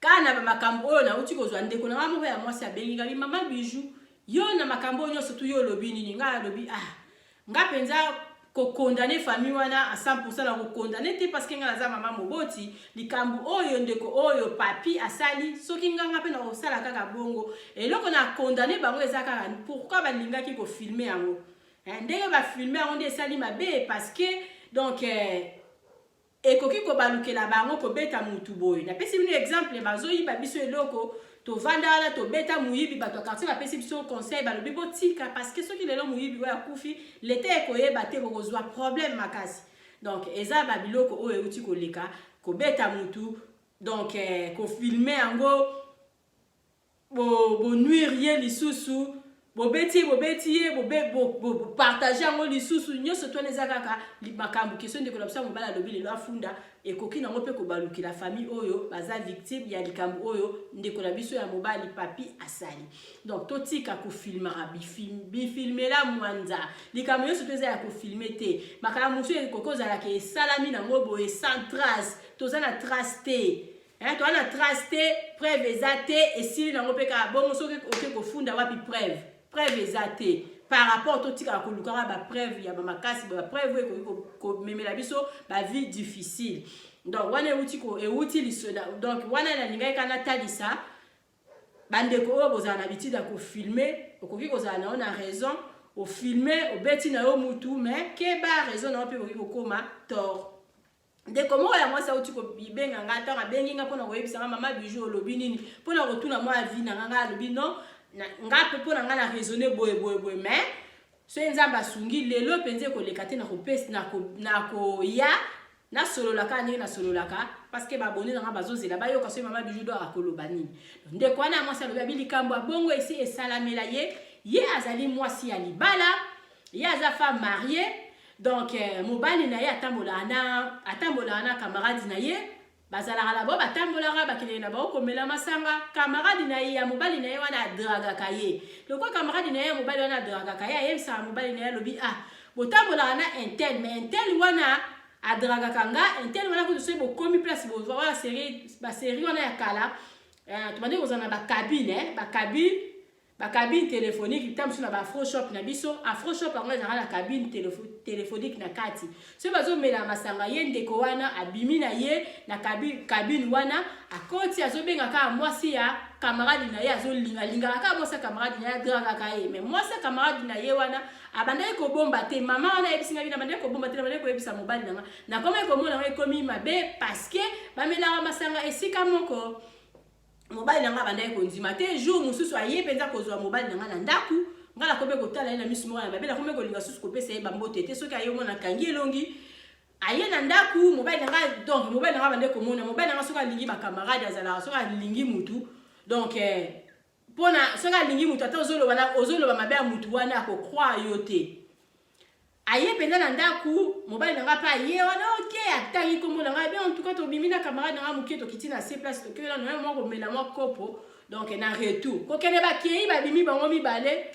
kana ba makambo oyo na uti kozwa ndeko na mama ya mwasi abengi ngali mama Bijou yo na makambo nyonso tu yo lobi nini nga lobi nga penza ko condamner famille wana à 100% na ko condamner te parce que nga za mama moboti likambo oyo ndeko oyo papi asali soki nga pe na osala kaka bongo eloko na condamner bango ezaka pourquoi ba lingaki ko filmer yango ndenge ba filmer yango nde sali mabe parce que donc ekoki ko balukela bango ko beta mutu boy na pesi bino exemple bazoyi ba biso eloko to vanda la to beta muyibi bato quartier ba pesi biso conseil ba lobi botika parce que soki lelo muyibi wa kufi lete ekoyeba te ko zwa problème makasi donc eza ba biloko oyo uti ko leka ko beta mutu donc ko filmer yango bo nuire lisusu bobeti partager yango lisusu nyonso to neza kaka makambo question de kolapsa mobala lobi lelo afunda ekoki nango pe kobaluki la famille oyo baza victime ya likambo oyo ndeko na biso ya mobali papi asali. Donc totika ko filmera bifilmela mwanza likambo nyonso to eza ya ko filmer te makala musu ekokoza la ke salami nango boye sans trace toza na trace te. Hein, toi na trace te preuve ezate et nango pe ka bongo soki oke ko funda wapi preuve ezate par rapport au tika ko lukara ba preuve ya ba makasi ba preuve ko memela biso ba vie difficile. Donc wana euti lisona donc wana na linga kana talisa bandeko oyo bozana habitude ya ko filmer okoki kozala na ona raison au filmer au beti na yo mutu mais ke ba raison na pe ko koma tort. De comment ya moi ça uti ko bibenga ngata nga bengi nga pona ko yebisa mama bijou olobi nini pona ko tuna moi vie na nga alobi non nga pe pona nga na raisonner boye mais so nzamba sungi lelo penze ko lekate na ko pesi na ko ya na solo laka ni na solo laka parce que ba bonne nga bazozela ba yo ka so mama bijou do akoloba nini nde ko na moi ça lobi bilikambo bongo ici et salamela ye azali moi si ali bala ye aza femme mariée. Donc mobali na ye atambola na camarade na ye bazala la bo batambola bakile na ba komela masanga camarade na ye ya mobali na ye wana draga kaye loko camarade na ye mobali wana draga kaye ye sa mobali na ye lobi botambola na intel mais intel wana adraga kanga intel wana ko se bo komi place bo voilà série wana ya kala tu mande kozana ba cabine téléphonique tam sur na afro shop na biso afro shop ango ezanga la cabine téléphonique na kati so bazo mela masanga ye ndeko wana abimi na ye na cabine wana akoti azobenga ka mwasi ya camarade na ye azolinga ka mwasi camarade na ye draga ka ye mais mwasi camarade na ye wana abandai ko bomba te mama wana ebisinga bina bandai ko bomba te bandai ko ebisa mobali na koma ko mona ekomi mabe parce que ba mela masanga esika moko mobile nanga bandai ko nzima te jour mususu aye penza kozwa mobile nanga na ndaku ngala kobe kotala na misu mwana babela kome ko linga susu ko pesa ye bambote te soki aye mona kangi elongi aye na ndaku mobile nanga donc mobile nanga bandai ko mona mobile nanga soka lingi ba camarade azala soka lingi mutu donc pona soka lingi mutu ata ozolo ba mabe mutu wana ko croire yo te aye penza na ndaku mobile nanga pa ye wana ok atangi kombo nanga bien en tout cas to bimina camarade nanga mukie to kitina se place to kela na mo ko mela mo kopo donc na retour ko kene ba kei ba bimi bango mibale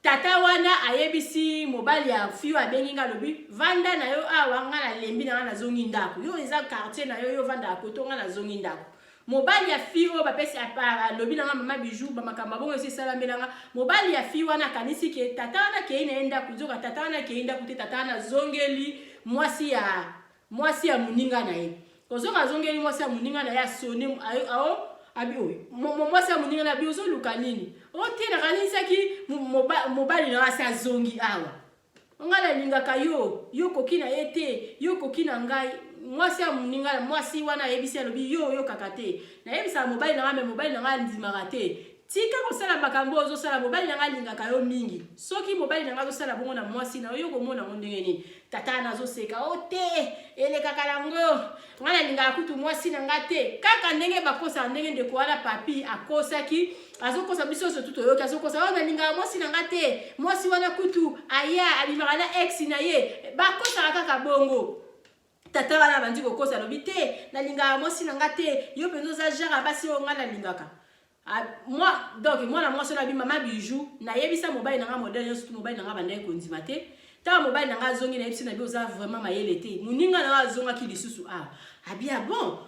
tata wana ayebisi mobile ya fiu abenginga lobi vanda na yo awa nga na lembi na zongi ndaku yo eza quartier na yo vanda akotonga na zongi ndaku mobile ya fiu ba pesi apara lobi na mama bijou ba makamba bongo esi sala melanga mobile ya fiu wana kanisi ke tata wana ke inaenda kuzoka tata wana ke inda kuti tata wana zongeli mwasi ya muninga na ye kozoka zongeli mwasi ya muninga na ya soni ao abi oyi mwasi ya muninga na bi ozo luka nini o tena kanisa ki mobile na asa zongi awa ngala lingaka yo kokina ete yo kokina ngai mwasi ya muninga mwasi wana yebisi alobi yo kakate na yebisa mobile na nga ndimaka te tika kosala makambo ozosala mobile na nga lingaka yo mingi soki mobile na nga azosala bongo na mwasi na yo komona ngo ndenge nini tata nazoseka o te elekaka nango ngana lingaka kutu mwasi na nga te kaka ndenge bakosa ndenge ndeko wana papi akosaki azokosa biso so tuto yoki azokosa wana lingaka mwasi na nga te mwasi wana kutu aya alimaka na ex na ye bakosa kaka bongo tata wana bandi kokosa lobi te na lingaka mwasi na nga te yo penzo za jara basi o ngana lingaka moi donc moi na moi sola bi mama bijou na yebisa mobile nanga modèle yo surtout mobile nanga bandai kondima te ta mobile nanga zongi na yebisa na bi oza vraiment mayele te muninga na zonga ki lisusu abia bon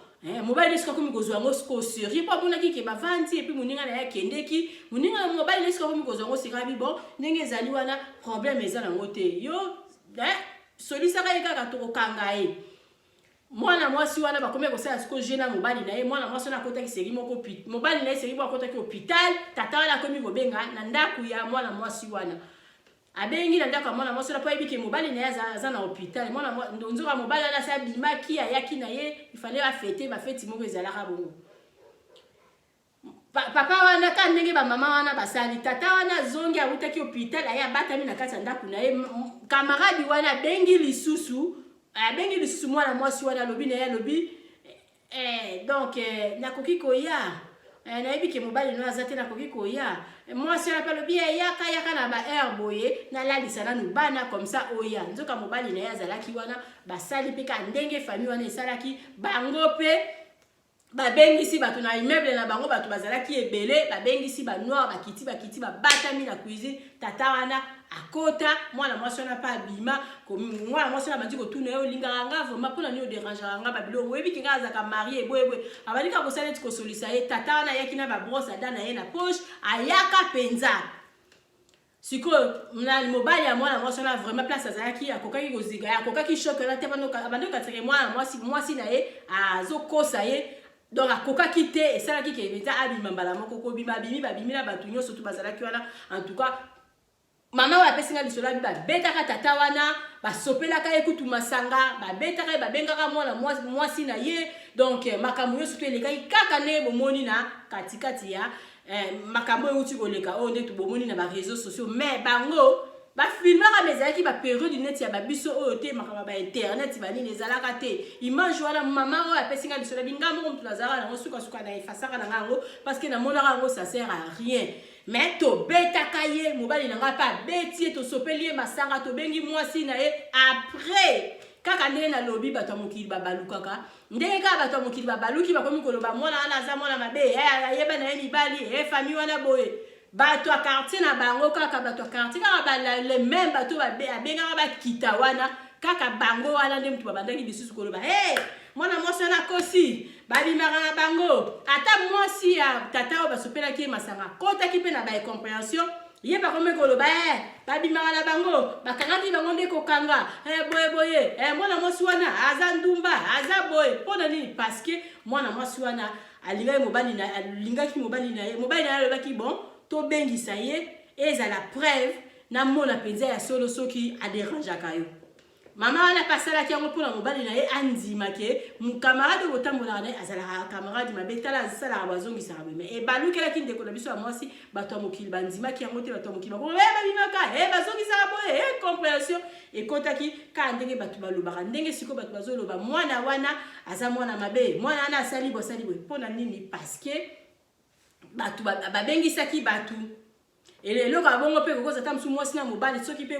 mobile esko komi kozwa ngo sko sérieux pas bona ki ke bavandi et puis muninga na ya kendeki muninga na mobile esko komi kozwa ngo sika bi bon ndenge ezali wana problème ezala ngo te yo solution ka yeka to kokanga mwana mwasi wana bakome kosala siko jena mobali na ye mwana mwasi na kota ki seri moko mobali na ye seri moko kota ki hôpital tata wana komi kobenga na ndaku ya mwana mwasi wana abengi na ndaku ya mwana mwasi na po yebike mobali na ye aza na hôpital mwana nzoka mobali wana sa bimaki ayaki na ye ifale afete bafeti moko ezalaka bongo papa wana ka ndenge ba mama wana basali tata wana zongi awutaki hôpital aya batami na kati ya ndaku na ye camarade wana bengi lisusu abengi lisusu mwana mwasi wana lobi na ya lobi donc nakoki koya nayebi ke mobali no aza te nakoki koya mwasi wana mpe alobi yaka na baheure boye nalalisa nanu bana comme ça oya nzoka mobali na ye azalaki wana basali mpe ka ndenge famille wana esalaki bango mpe babengisi bato na immeuble na bango bato bazalaki ebele babengisi banoir bakiti babatami na cuisine tata wana akota mwana mwasi wana mpe abima mwana mwasi wana bandi kotuna ye olingaka nga vraimen mpona nini oderangeaka nga babiloko oyebiki nga azalaka marie eboyeboye abandika kosala eti kosolisa ye tata wana ayaki na babrose ada na ye na poche ayaka mpenza sikoyo mobali ya mwana mwasi wana vraiment place azalaki akokaki koziga akokaki shoke wana te bandokatike mwana mwasi na ye azokosa ye donc akokaki te esalaki ke mpenza abima mbala moko kobima babimi na bato nyonso tu bazalaki wana en tout cas mama oyo apesi nga lisolo abi babetaka tata wana basopelaka ye kutu masanga babetaka ye babengaka mwana mwasi na ye donc makambo nyonso tu elekaki kaka nde bomoni na katikati ya makambo euti koleka oyo nde tubomoni na bareseau sociaux mais bango bafilmaka me ezalaki baperiode neti ya babiso oyo te makambo bainternet banini ezalaka te image wana mama oyo apesi nga lisolo abi nga moko motu nazalaka nango sukasuka na efasaka na nga yango parce que namonaka yango ça sert à rien mais tobetaka ye mobali na nga mpe abeti ye tosopeli ye masanga tobengi mwasi na ye après kaka ndenge nalobi bato ya mokili babalukaka ndenge kaka bato ya mokili babaluki bakomi koloba mwana wana aza mwana mabe ayeba na ye mibali famille wana boye bato ya quartier na bango kaka bato ya quartier kaka le même bato abengaka bakita wana kaka bango wana nde mutu babandaki lisusu koloba mwana mwasi wana kosi babimaka na bango ata mwasi ya tata oyo basopelaki ye masanga kotaki mpe na baincompréhension ye bakomi koloba babimaka na bango bakangaki bango nde kokanga boyeboye mwana mwasi wana aza ndumba aza boye mpona nini parce que mwana mwasi wana alingaki mobali na ye alobaki bon tobengisa ye ezala preuve namona mpenza ya solo soki aderangeaka yo mama wana pasalaki yango mpona mobali na ye andimake camarade oyo botambolaka na ye azalaka camarade mabe tala asalaka bazongisaka boye mais ebalukelaki ndeko na biso ya mwasi bato ya mokili bandimaki yango te bato ya mokili bako babimaka bazongisaka boye compréhension ekotaki kaka ndenge bato balobaka ndenge sikoyo bato bazoloba mwana wana aza mwana mabe mwana wana asali boye mpona nini parce que bato babengisaki bato eloko abongo mpe kokoza ata mosu mwasi na mobali soki mpe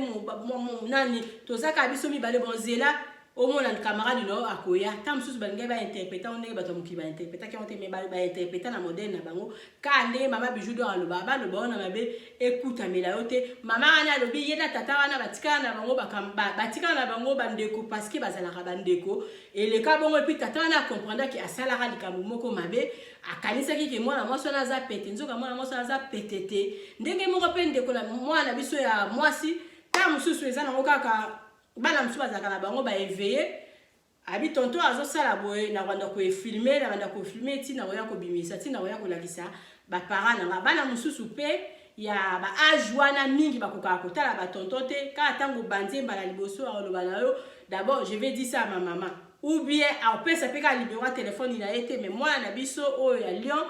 nani tozaka biso mibale bonzela omona camarade no akoya ta mosusu balingai bainterpreta ndenge bato ya mokili bainterpretaki yango te me bainterpreta na modele na bango kaka ndenge mama bijou do aloba baloba wana mabe ekutamela yo te mama wana alobi ye na tata wana batikala na bango bandeko parce que bazalaka bandeko eleka bongo epuis tata wana akomprendaki asalaka likambo moko mabe akanisaki ke mwana mwasi wana aza pete nzoka mwana mwasi wana aza pete te ndenge moko mpe ndeko na mwana biso ya mwasi ta mosusu eza nango kaka bana mosusu bazalaka na bango baeveye abi tonto azosala boye na banda koefilme ntina koya kobimisa ntina koya kolakisa baparent nanga bana mosusu mpe ya baage wana mingi bakokaka kotala batonto te kaka ntango bandi mbala liboso akoloba na yo d'abord je vais dire ça à ma maman ou bien apesa mpe kaka libero ya telefone na ye te mais mwana na biso oyo ya lion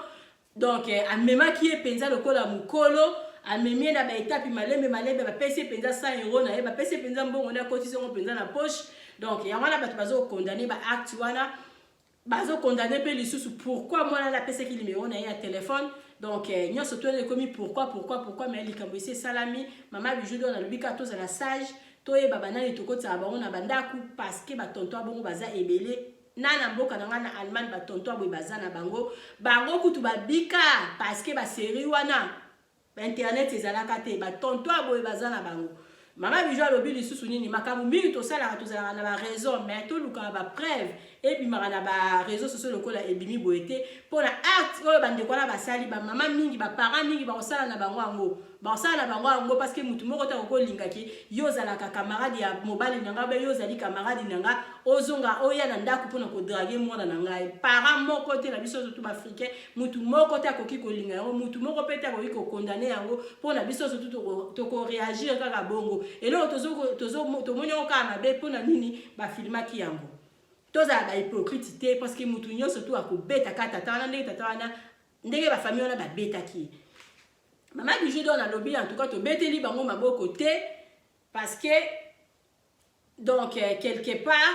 donc amemaki ye mpenza lokola mokolo amemie na baetape malembe bapesi mpenza 100 euro na ye bapesi mpenza mbongo nde akotisi yango mpenza na poche donc yango wana bato bazokondane baacte wana bazokondane mpe lisusu pourquoi mwana apesaki limero na ye ya telefone donc nyonso to ekomi pourquoi mais likambo esi esalami mama bijou do nalobi kaka tozala sage toyeba banani tokotisaka bango na bandako parce que batonto ya bongo baza ebele nana mboka na nga na Allemagne batonto aboye baza na bango kutu babika parce que basérie wana internet ezalaka te batonto aboye baza na bango mama bijou alobi lisusu nini makambo mingi tosalaka tozalaka na baraison mais tolukaka bapreuve ebimaka na bareseau sociaux lokola ebimi boye te mpona acte oyo bandeko wana basali bamama mingi baparent mingi bakosala na bango yango parce que mutu moko ta okolingaki yo ozalaka camarade ya mobali na nga be yo ozali camarade na nga ozonga oya na ndako mpona kodrage mwana na ngai parent moko te na biso surtout baafricain mutu moko te akoki kolinga yango mutu moko mpe te akoki kokondane yango mpona biso surtout tokoreagir kaka bongo eloko tomoni yango kaka mabe mpona nini bafilmaki yango tozala bahypocrite te parce que mutu nyonso tu akobetaka tata wana ndenge bafamille wana babetaki mama bijou do nalobi en tout cas tobeteli bango maboko te parce que donc quelque part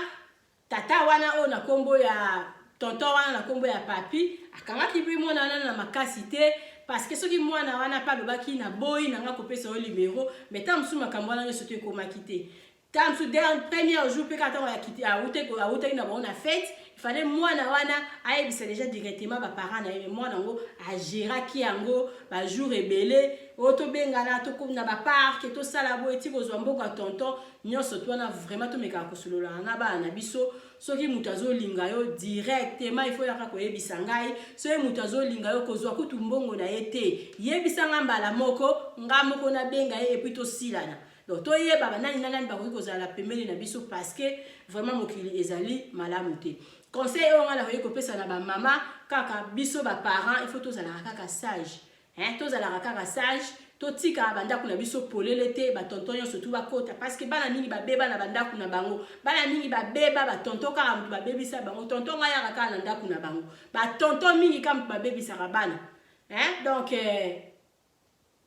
tata wana oyo na kombo ya tonton wana na kombo ya papi akangaki mpe mwana wana na makasi te parce que soki mwana wana pa lobaki na boyi nanga kopesa yo numéro mais ta mosusu makambo wana nyonso te ekomaki te ta mosusu premier jour mpe kaka ntango autaki na bango na fête il fallait mwana wana ayebisa déjà directement baparent na ye mais mwana yango agéraki yango bajour ebele oyo tobengana na baparke tosala boye ti kozwa mboka tonton nyonso to wana vraiment tomekaka kosololana na bana na biso soki moto azolinga yo directement il faut yaka koyebisa ngai soki moto azolinga yo kozwa kutu mbongo na ye te yebisa nga mbala moko nga moko nabenga ye epui tosilana donc toyeba banani nani bakoki kozala pembeni na biso parce que vraiment mokili ezali malamu te conseil oyo nga nakoki kopesa na bamama kaka biso baparent il faut tozalaka kaka sage tozalaka kaka sage totika bandako na biso polele te batonton nyonso tu bakota parce que bana mingi babeba na bandako na bango bana mingi babeba batonton kaka moto babebisa bango tonton nga yaka kaka na ndako na bango batonton mingi kaka moto babebisaka bana donc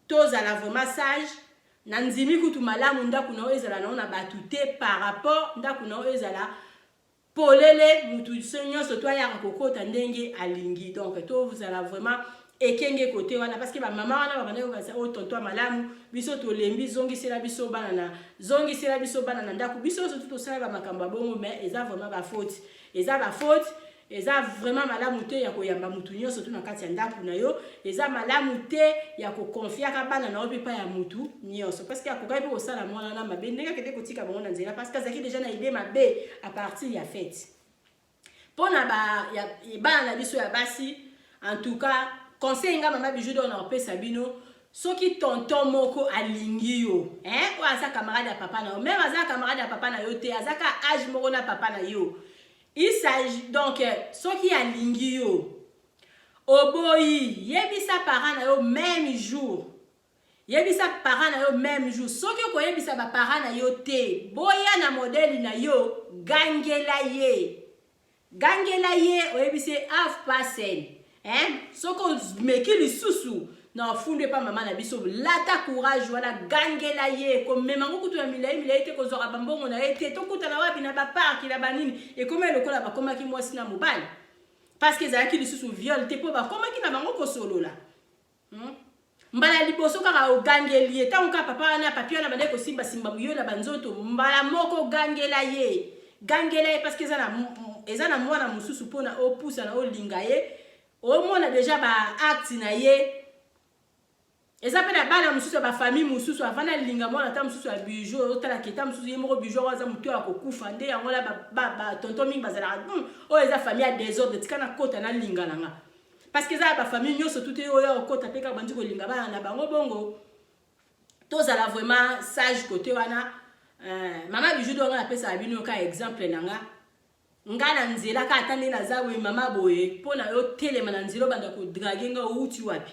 tozala vraiment sage na nzimi kutu malamu ndako na oyo ezala na batu te par rapport ndako na oyo ezala polele mutu nyonso to ayaka kokota ndenge alingi donc tozala vraiment ekenge kote wana parce que ba mama wana babana yo kaza o tonton malamu biso to lembi zongisela biso bana na ndako biso surtout to sala ba makambo bongo mais eza vraiment ba faute eza vraiment malamu te ya koyamba mutu nyonso to na kati ya ndako na yo eza malamu te ya ko confier ka bana na obi pa ya mutu nyonso parce que akokai pe kosala mwana na mabe ndenge kete kotika bango na nzela parce que azaki déjà na idée mabe à partir ya fête pona bana na biso ya basi en tout cas conseil nga mama bijou do na opesa bino soki tonton moko alingi yo o aza camarade ya papa na yo même aza camarade ya papa na yo te azaka âge moko na papa na yo il s'agit donc soki alingi yo oboyi yebisa parent na yo même jour soki koyebisa ba parent na yo te boya na modèle na yo gangela ye oyebise half person soko meki lisusu na ofunde pa mama na biso lata courage wana gangela ye komema ngo kutu ya milai te kozora bambongo na ye te tokutana wapi na baparki na banini ekoma lokola bakomaki mwasi na mobali parce que ezalaki lisusu viol te mpo bakomaki na bango kosolola mbala liboso kaka ogangeli ye ntango kaka papa wana papi wana bande kosimbasimba buyo na banzoto mbala moko gangela ye parce que eza na mwana mosusu mpona opusa na olinga ye omona déjà ba acte na ye eza pe na bana mosusu ba famille mosusu avana linga mwana ta mosusu ya bijou otala keta mosusu ye moko bijou waza muto ya kokufa nde yango la ba tonton mingi bazala o eza famille ya désordre tikana kota na linga nanga parce que eza ba famille nyonso tout oyo okota pe ka bandi ko linga bana na bango bongo tozala vraiment sage côté wana mama bijou do nga pesa bino ka exemple nanga ngana nzela ka atande na zawe mama boye pona yo telema na nzelo banda ko draguer nga outi wapi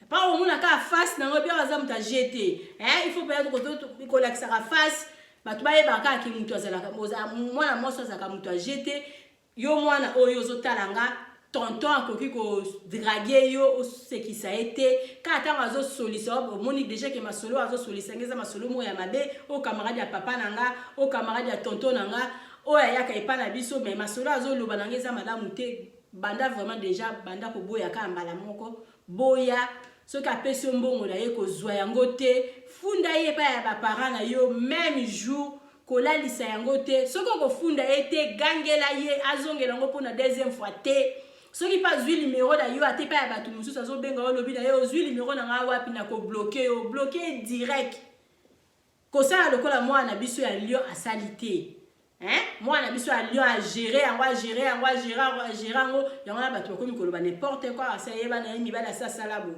pa o muna ka face na ngobi aza muta jeter il faut pas ko ko lakisa ka face batu baye baka ki mutu azala ka mwana moso azaka mutu a jeter yo mwana oyo zotalanga tonton akoki ko draguer yo ce qui ça a été ka tanga azo solisa o moni déjà que masolo azo solisa ngeza masolo mo ya mabe o camarade ya papa nanga o camarade ya tonton nanga oya yaka epana biso mais masolo azoloba nange eza malamu te banda vraiment déjà banda ko boya ka mbala moko boya soki apesi mbongo na ye kozwa yango te funda ye pa ya baparent na yo même jour kolalisa yango te soki okofunda ye te gangela ye azongela yango mpona deuxième fois te soki pa zwi numéro na yo ate pa ya bato mosusu azobenga yo lobi na ye ozwi numéro na nga wapi na kobloke yo bloke direct kosala lokola mwana biso ya lion asali te mwana biso ya lion a gérer yango na bato bakomi koloba n'importe quoi asayeba na ye mibala asasala boye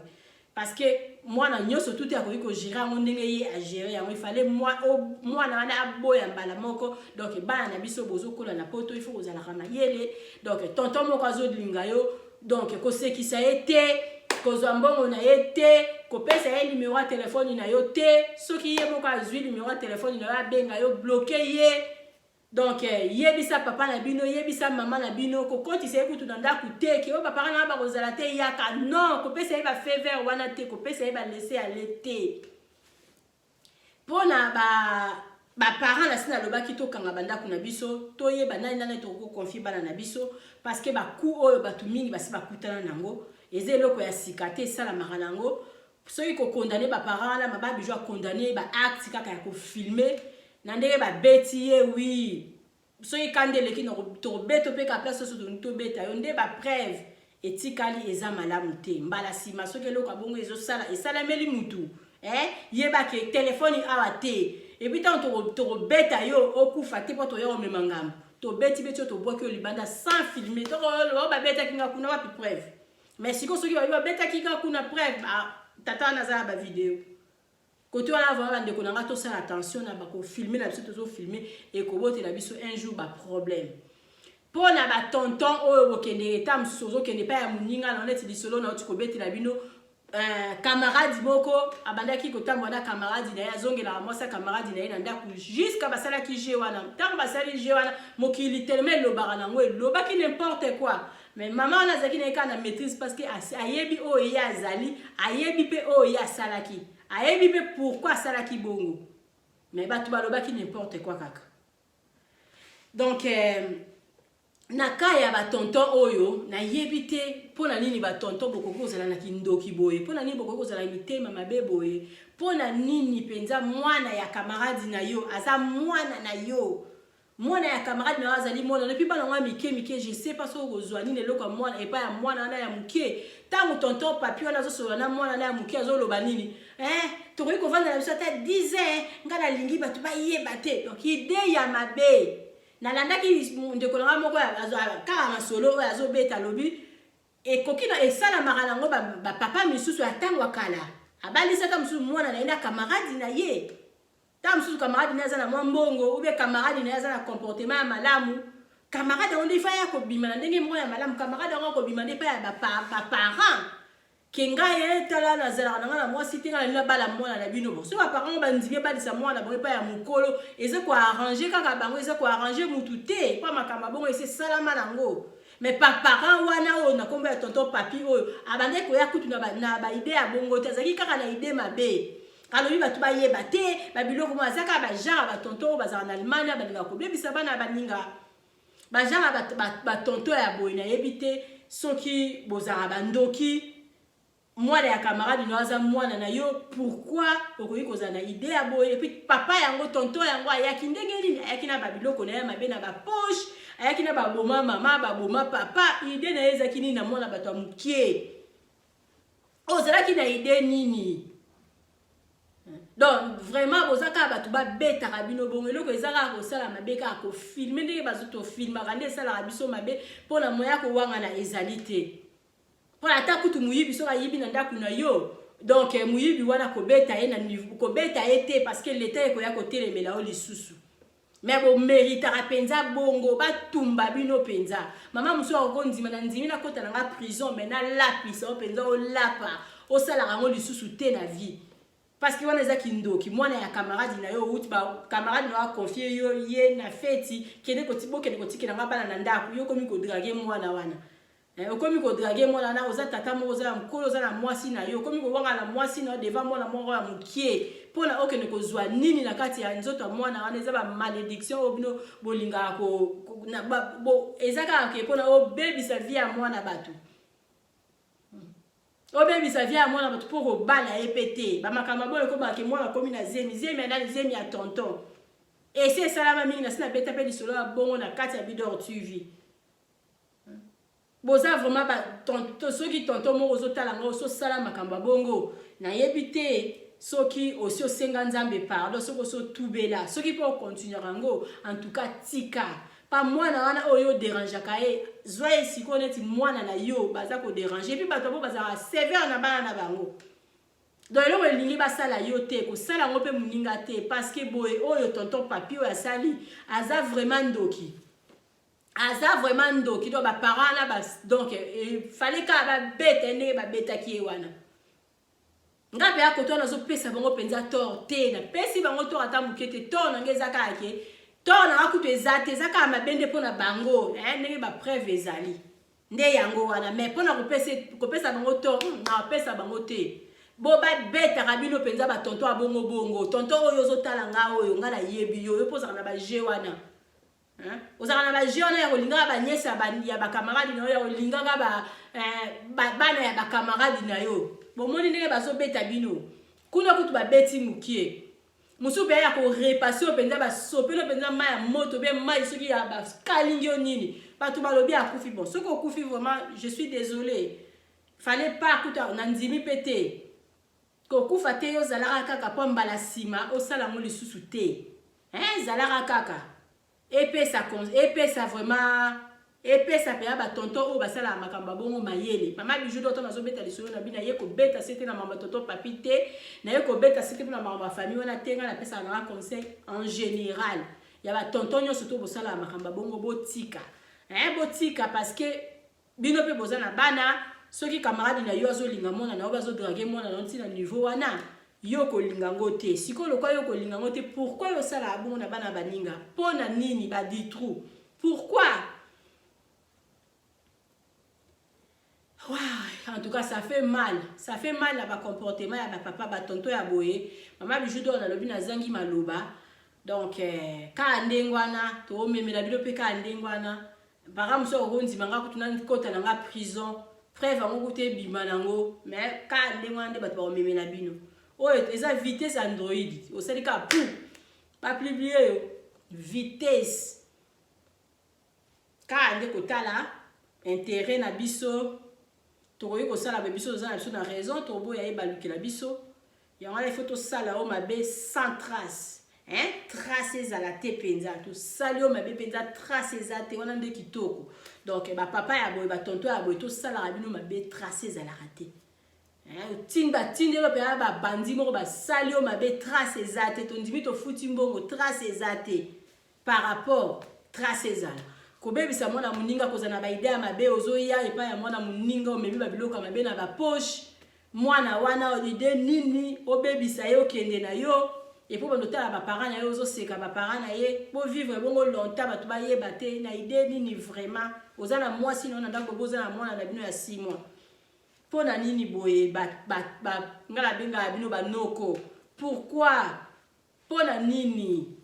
parce que mwana nyonso tout akoki kogérer yango ndenge ye agérer yango il fallait mwana wana aboya mbala moko donc bana na biso bozokola na poto il faut kozalaka mayele donc tonton moko azolinga yo donc kosekisa ye te kozwa mbongo na ye te kopesa ye numéro ya telefone na yo te soki ye moko azwi numéro ya telefone na yo abenga yo bloke ye donc yebisa papa na bino yebisa mama na bino ko kotisa kutu na ndaku te ke o papa na ba kozala te yaka non ko pesa ba faveur wana te ko pesa ba laisser aller te pona ba parents na sina loba ki to kanga banda kuna biso to ye banani nana to ko confier bana na biso parce que ba ku oyo batu mingi basi ba kutana nango eze loko ya sikate sala maranango soki ko condamner ba parents la maba bijou a condamner ba acte kaka ya ko filmer na ndenge ba beti ye oui soki kandele ki no to beto pe ka place so to beta yo nde ba preuve etikali eza malamu te mbala sima soki loko abongo ezo sala esala meli mutu yeba ke telefoni awa te et puis tant to beta yo okufa te po to yo memangam to beti beti to boki libanda sans filmer to ba beta kinga kuna wa preuve mais siko soki ba beta kinga kuna preuve tata na za ba vidéo koto wana vraiment ndeko nanga to sala attention na ba ko filmer na biso to filmer et ko bote la biso un jour ba problème pour na ba tonton oyo bokende etam sozo kende pa ya muninga na neti lisolo na otiko beti la bino camarade moko abandaki kotambo na camarade na yazongela mwasa camarade na ina ndaku jusqu'à basala ki je wana tango basali je wana mokili tellement lo baranango lo baki n'importe quoi mais maman na zaki na kana maîtrise parce que ayebi o ya azali ayebi pe o ya salaki ayebi pe pourquoi salaki bongo mais batu balobaki n'importe quoi kaka donc naka ya ba tonton oyo na yebite pona nini ba tonton bokoko zala na kindoki boye pona nini bokoko zala mitema mabe boye pona nini penza mwana ya camarade na yo aza mwana na yo mwana ya camarade na azali mwana depuis bana ngwa mike je sais pas so kozwa nini loko mwana epa ya mwana na ya muke tangu tonton papi wana zo so na mwana na ya muke zo loba nini to ko vanda na biso ta 10 ans ngala lingi batu ba yeba te donc idée ya mabe na landaki ndeko na moko kaka na solo azo beta lobi e kokina esala maranango ba papa misusu atangwa kala abalisa ka msusu mwana na ina camarade na ye ta msusu camarade na za na mbongo ube camarade na za na comportement malamu camarade on defa ya ko bima na ndenge moko ya malamu camarade on ko bima ndepa ya ba parents kenga ye tala na zala na ngana mwasi tinga na bala mwana na bino so ba parents ba ndibye ba disa mwana ba pa ya mukolo eza ko arranger kaka bango eza ko arranger mutu te pa makamba bongo ese salama nango mais pa parents wana o na komba ya tonton papi oyo abande ko ya kutu na ba idée ya bongo te zaki kaka na idée mabe kalobi batu ba yeba te ba biloko mo azaka ba genre ba tonton ba za en Allemagne ba linga ko bebisa bana ba ninga ba genre ba tonton ya boy na yebite soki bozara bandoki mwana ya camarade no aza mwana na yo pourquoi okoyi kozana idée ya boye et puis papa yango tonton yango ayaki ndenge nini ayaki na babiloko na ya mabe na ba poche ayaki na ba boma mama ba boma papa idée na ezaki nini na mwana bato amukie ozalaki na idée nini donc vraiment ozaka bato ba beta rabino bongo eloko ezaka ko sala mabe ka ko filmer ndenge bazoto filma rande sala biso mabe pona moya ko wanga na ezalité pour ata kutu muyibi so ayibi na ndaku na yo donc muyibi wana ko beta ye na niveau ko beta ete parce que l'état ko ya ko telemela o lisusu mais bo mérite rapenza bongo ba tumba bino penza mama muso ko ndima na ndimi na kota na prison mais na lapisa o penza o lapa o sala rango lisusu te na vie parce que wana za kindoki mwana ya camarade na yo uti ba camarade na confier yo ye na feti kene ko tibo kene ko tikina ngaba na ndaku yo komi ko draguer mwana wana okomi ko draguer mwana na oza tata mo oza mkolo oza na mwasi na yo okomi ko wanga na mwasi na devant mwana moko ya mukie pona okene ko zwa nini na kati ya nzoto mwana wana eza ba malédiction obino bolinga ko na bo ezaka ke pona o baby sa vie ya mwana batu o baby sa vie ya mwana batu pour bala epete ba makama boye ko ba ke mwana komi na zemi na zemi ya tonton et c'est salama mingi na sina beta pe lisolo ya bongo na kati ya bidor TV boza vraiment ba tonto soki tonton mo ozotala ngo so sala makamba bongo na yebite soki aussi o senga nzambe pardon soko so tubela soki pour continuer ngo en tout cas tika pa mwana wana oyo déranger kae zoe sikoneti mwana na yo baza ko déranger puis bato bo baza sévère na bana na bango donc eloko elingi basala yo te kosala ngo pe muninga te parce que boye oyo tonton papi oyo asali aza vraiment ndoki aza vraiment ndoki donc ba parents na ba donc il fallait ka ba beta ndenge ba beta ki wana ngape ya koto na zo pesa bango penza tort te na pesi bango tort ata mukete tort na ngeza ka ke tort na akuto ezate zaka mabende pona bango ndenge ba preuve ezali nde yango wana mais pona kopesa bango tort na pesa bango te bo ba beta rabino penza ba tonton abongo bongo tonton oyo zotala nga oyo nga na yebi yo poza na ba je wana hein ozaka na ba je wana ya kolinga ba nyesa ba ya ba camarade na yo ya kolinga nga bana ya ba camarade na yo bo moni ndenge bazo beta bino kuna kutu ba beti mukie musu be ya ko repasser penza ba sopelo penza ma ya moto be ma soki ya ba kalingio nini batu balobi akufi bon soko okufi vraiment je suis désolé fallait pas kuta na ndimi pété kokufa te yo zalaka kaka po mbala sima osala ngo lisusu te hein zalaka kaka epesa vraiment epesa pe ba tonton o basala makamba bongo mayele mama bijou doto nazo beta lisolo na bina ye ko beta c'était na mama tonton papi te na ye ko beta c'était na mama famille wana tenga na pesa na conseil en général ya ba tonton nyo surtout bosala makamba bongo botika hein botika parce que bino pe bozana bana soki camarade na yo azolinga mona na bazo draguer mona na ntina niveau wana yo kolinga ngote sikolo kwa yo kolinga ngote pourquoi yo sala abongo na bana baninga pona nini ba ditru pourquoi ouais, en tout cas ça fait mal à ba comportement ya ba papa ba tonto ya boye mama bijou do na lobi na zangi maloba donc ka ndengwana to memela bilo pe ka ndengwana bara muso okonzi manga kutuna kota na nga prison frère va ngoute bima nango mais ka ndengwande bato ba memela bino oyo eza vitesse android osali ka pou pas publier yo vitesse ka nde kotala intérêt na biso tokoyi kosala ba biso za na biso na raison to boya e balukela biso yango il faut to sala o mabe sans trace hein traces à la te penza to sali o mabe penza traces à te wana nde kitoko donc ba papa ya boye ba tonto ya boye to sala rabino mabe traces à la raté hein timba tinde lo pe ba bandi moko ba sali o mabe traces à te to ndimi to futi mbongo traces à te par rapport traces à kobebisa mwana muninga kozana ba idea mabe ozoya epa ya mwana muninga omemi ba biloko mabe na ba poche mwana wana ide nini obebisa yo kende na yo et pour notala ba parents na yo ozoseka ba parents na ye pour vivre bongo longtemps batu ba yeba te na idée nini vraiment ozana mwasi na ndako bozana mwana na bino ya 6 mois pona nini boye ngala benga bino banoko pourquoi pona nini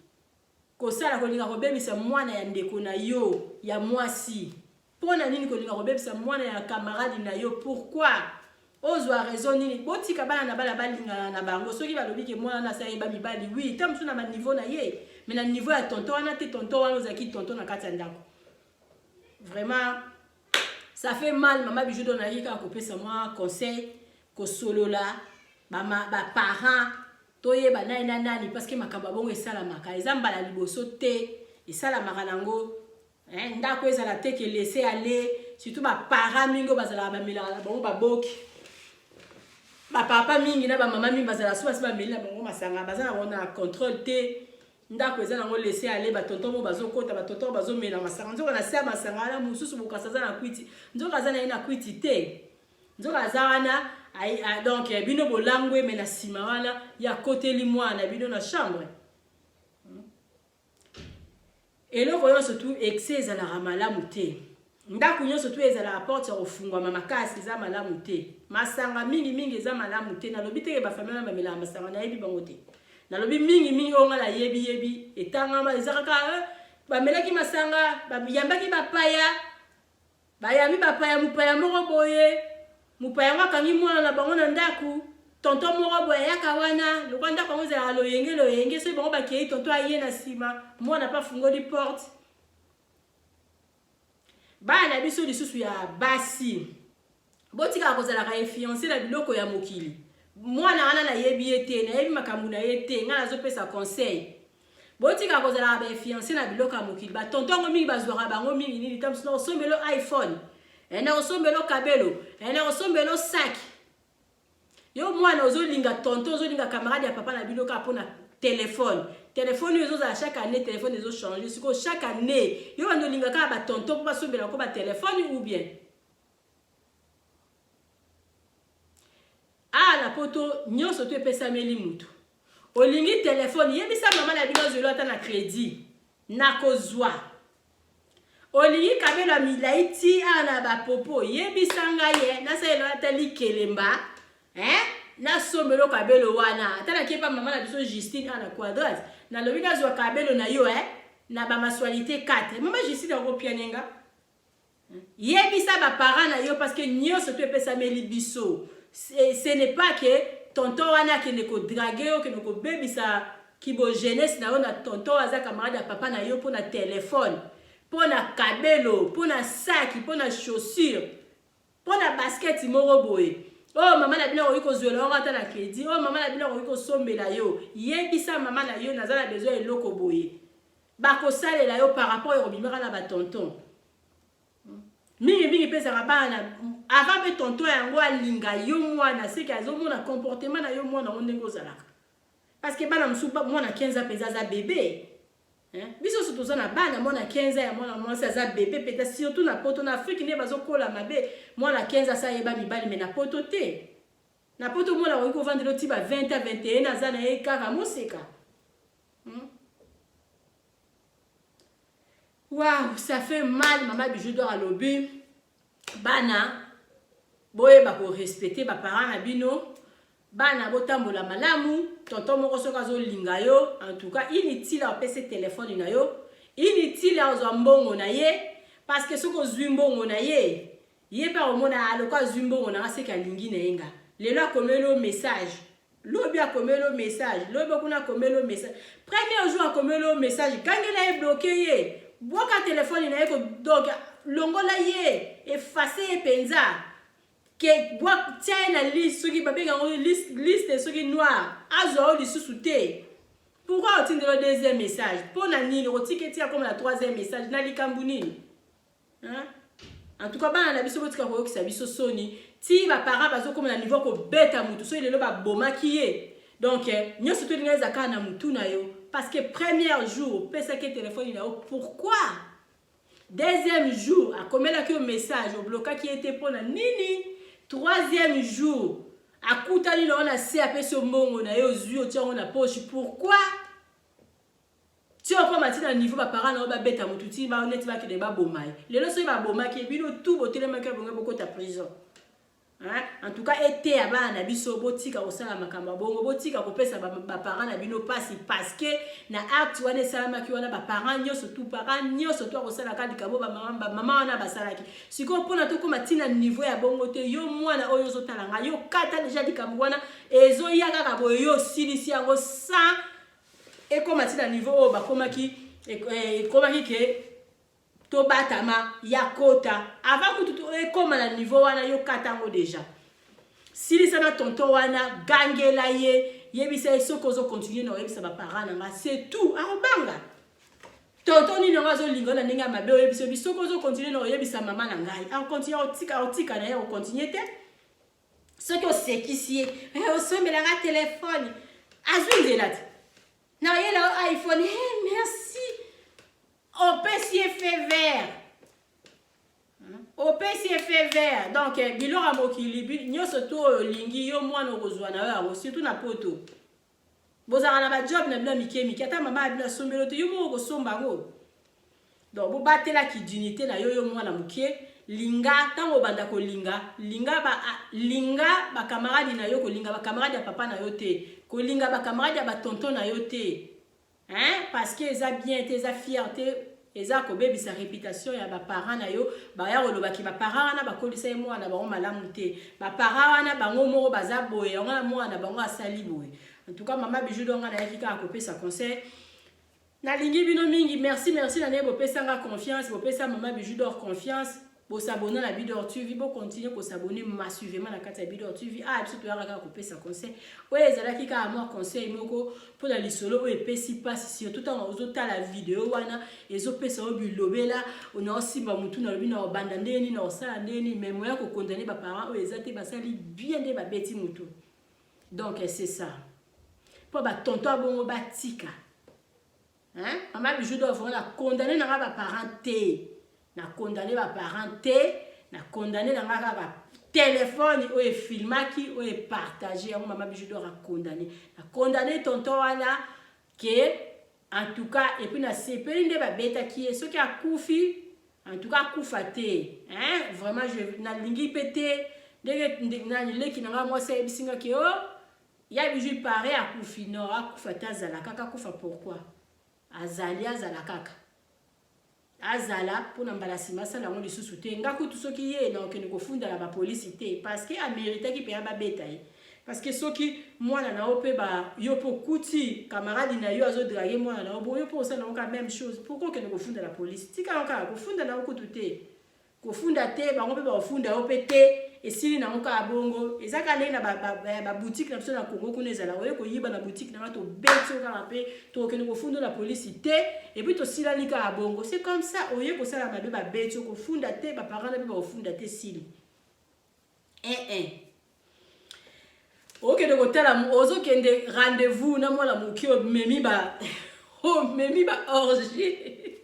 kosala kolinga kobebisa mwana ya ndeko na yo ya mwasi pona nini kolinga kobebisa mwana ya camarade na yo pourquoi ozwa raison nini botika bana na bala balinga na bango soki balobi ke mwana na sa yeba mibali oui tam suna ma niveau na ye mais na niveau ya tonton wana te tonton wana ozaki tonton na kati ya ndako vraiment ça fait mal mama bijou dona yika kopesa moi conseil ko solola ba parents toyeba nani parce que makamba bongo esalamaka ezambala liboso te esalamaka nango hein ndako ezala te ke laisser aller surtout ba parents mingo bazala ba melala bongo ba boki ba papa mingi na ba mama mingi bazala so ba melala bongo masanga bazala bona contrôle te ndako ezala ngo laisser aller ba tonton mo bazokota ba tonton bazomela masanga nzoka na sia masanga ala mususu bokasa za na kwiti nzoka za na ina kwiti te nzoka za wana donc bino bolangwe mais na sima wana ya côté li mwana bino na chambre et le voyons surtout excès à la ramalamu te ndako nyo surtout ezala porte ya ofungwa makasi za malamu te masanga mingi za malamu te na lobi te ba famille na bamela masanga na yebi bango te na lobi mingi onga la yebi etanga ma ezaka ba melaki masanga ba yambaki bapaya bayami bapaya mupaya moko boye mupaya wakangi mwana na bango na ndaku tonton moko boye yaka wana lokwanda kwa ngoza loyenge so bango bakei tonton aye na sima mwana pa fungoli porte bana biso lisusu ya basi botika kozala ka influencer na biloko ya mokili mwana wana na yebi ete na yebi makambu na ete nga nazopesa conseil botika kozala ba influencer na biloko ya mokili ba tonton mingi bazwaka bango mingi nini tamso na osombelo iPhone na osombelo kabelo na osombelo sac yo mwana ozolinga tonton ozolinga camarade ya papa na biloko apona téléphone à chaque année téléphone ils ont changé chaque année yo ando linga ka ba tonton pour basombela ko ba téléphone ou bien la poto nyonso to epesa meli mutu olingi téléphone yebisa mama na bino zelo ata na crédit na kozwa olingi kabela milaiti ana ba popo yebisa ngaye na sa elo ata likelemba na sombelo kabelo wana atala ki pa maman na biso Justine ana quadrate na lobi na zo kabelo na yo na ba mensualité 4 maman Justine ko pianenga yebisa ba parents na yo parce que nyonso to epesa meli biso ce n'est pas que tonton wana qui ne ko draguer que ne ko bebisa qui bo jeunesse na ona tonton aza camarade ya papa na yo pour na téléphone pour na kabelo pour na sac pour na chaussure pour na basket moko boye oh maman na bino ko zuela ngata na crédit oh maman na bino ko sombela yo yebisa maman na yo nazala besoin eloko boye ba ko salela yo par rapport au bimera na ba tonton mingi pesa bana avant be tonton yango alinga yo mwana c'est que azomona comportement na yo mwana ondengo zalaka parce que bana msupa mwana 15 ans pesa za bébé biso surtout ça na bana mwana 15 ans ya mwana mwasi aza bébé peut-être surtout na poto na Afrique ne bazokola mabe mwana 15 ans ça yeba mibali mais na poto te na poto mwana ko vendre le tiba 20 à 21 aza na ye kaka moseka waouh ça fait mal maman bijou d'or à lobby bana boye ba ko respecter ba parents na bino bana botambola malamu tonton moko soka zo linga yo en tout cas inutile à passer téléphone na yo inutile à zo mbongo na ye parce que soko zwi mbongo na ye pa omona aloko zwi mbongo na se ka lingi na yenga lelo akomelo message lobi akomelo message lobi kuna komelo message premier jour akomelo message kangela e bloqué ye boka téléphone na ye ko donc longola ye effacer penza que bois tiens la liste ceux qui babé liste ceux qui noir azo li sous-souté pourquoi on tient le deuxième message pour na ni le ticket comme la troisième message na likambuni hein en tout cas bana na biso botika ko yokisa biso soni ti ba parents bazo comme na niveau ko beta mutu so ilelo ba boma kiye donc nyoso to linga zaka na mutu na yo parce que premier jour pesa que téléphone na yo pourquoi deuxième jour a comme là que message au bloqué qui était pour na nini troisième jour akutani na ona CAP so mbongo na yo zuyo tiango na poche pourquoi tu as pas matina niveau ba parents na ba beta mututi ba honnête ba ke de ba bomai lelo so ba bomai ke bino tout botelé ma ke bonga boko ta prison en tout cas été abana biso botika osala makamba bongo botika kopesa ba parents na bino pasi parce que na acte wana salama ki wana ba parents nyoso tout parents nyoso to osala ka likabo ba mama wana basalaki siko pona to ko matina niveau ya bongo te yo mwana oyo zo talanga yo kata déjà likabo wana ezo yaka ka boyo yo silisi yango sans et comme matina niveau ba komaki komaki ke to batama yakota avant que tout comme na niveau wana yo katango déjà si ça na tonton wana gangela ye yebisa soko zo continuer na yebisa ba parents na c'est tout arobanga tonton ni nga zo lingo na ninga mabe yebisa bisoko zo continuer na yebisa maman na ngai en continuer otika na ye o continuer te ce que c'est qu'ici o so me la téléphone azunde là na ye la iPhone merci au PCF vert. Au PCF vert. Donc, bilora mokili, nyoso to lingi yo mwana kozwana wa surtout na poto. Bozara na ba job na bino miki ata mama bino sombelo to yo mo ko somba ngo. Donc, bo batela ki dignité na yo mwana mukie, linga tango banda ko linga ba camarade na yo ko linga ba camarade ya papa na yo te, ko linga ba camarade ya ba tonton na yo te. Hein parce que eza bien te eza fierté eza ko bebi sa réputation ya ba parents na yo ba ya loba ki ba parents na ba kolisa ye mwana ba malamu te ba parents na bango moko baza boye ngana mwana bango asali boye en tout cas maman bijou donga na yaki ka ko pesa conseil na lingi bino mingi merci na ne bo pesa nga confiance bo pesa maman bijou d'or confiance bo s'abonner à la Bidor TV bo continuer ko s'abonner massivement na kata Bidor TV biso to yaka ko pesa conseil oye ezalaki ka moi conseil moko pour la lisolo o epesi passe sur tout en ozota la vidéo wana ezo pesa o bilobela ona osimba mutu na lobi na banda ndeni na osala ndeni mais moya ko condamner ba parents o ezate basali bien de ba beti mutu donc c'est ça pour ba tonton bongo batika hein maman bijou doit vraiment condamner na ba parents te na condamné ba parenté na condamné na ngaka ba téléphone ou filmaki ou partager on maman bijou doit condamné tonton wana que en tout cas et puis na sepeli nde ba beta qui est ce qui a koufi en tout cas koufate hein vraiment je na lingi pété ndenge nani leki nanga moi c'est bisinga ki oh ya Bijou paraît à kufi non à kufa tazala kaka kufa pourquoi azali azala kaka azala pour nambala sima sala ngo lisusu te ngaku tout soki ye na okene ko funda la police te parce que a mérité ki pe ba beta parce que soki mwana na ope ba yo po kuti camarade na yo azo draguer mwana na obo yo po ça na ka même chose pourquoi okene ko funda la police tika ka ko funda na okutu te ko funda te ba ngo pe ba funda ope te et si na ngoka abongo ezaka ndenge na ba boutique na biso na Congo kuna ezala oye ko yiba na boutique na to betso ka pe to okene ko funda la police te et puis to sila lika abongo c'est comme ça oye ko sala mabe ba betso ko funda te ba parents na ba funda te sili ok de kotala ozo kende rendez-vous na mwana muki o memi ba orgie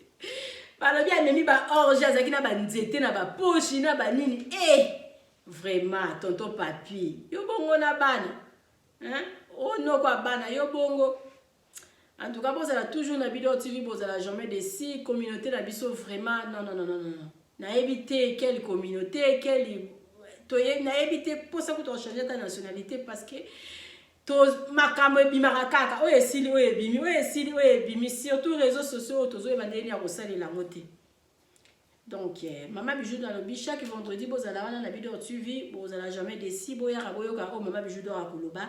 bala bien memi ba orgie azaki na ba nzete na ba poche na ba nini vraiment tonton papi yo bongo na bana hein oh non quoi bana yo bongo en tout cas vous allez toujours na vidéo TV vous allez jamais de si communauté na biso vraiment non na éviter quelle communauté quelle toye na éviter pour ça que tu changer ta nationalité parce que to makambo bimara kaka oye sili oye bimi surtout réseaux sociaux tozo ebandeli ya kosalela moté. Donc, Maman Bijou dans le biche chaque vendredi, vous allez avoir la vidéo suivi, vous allez jamais décider, vous allez avoir Maman Bijou dans la Koloba.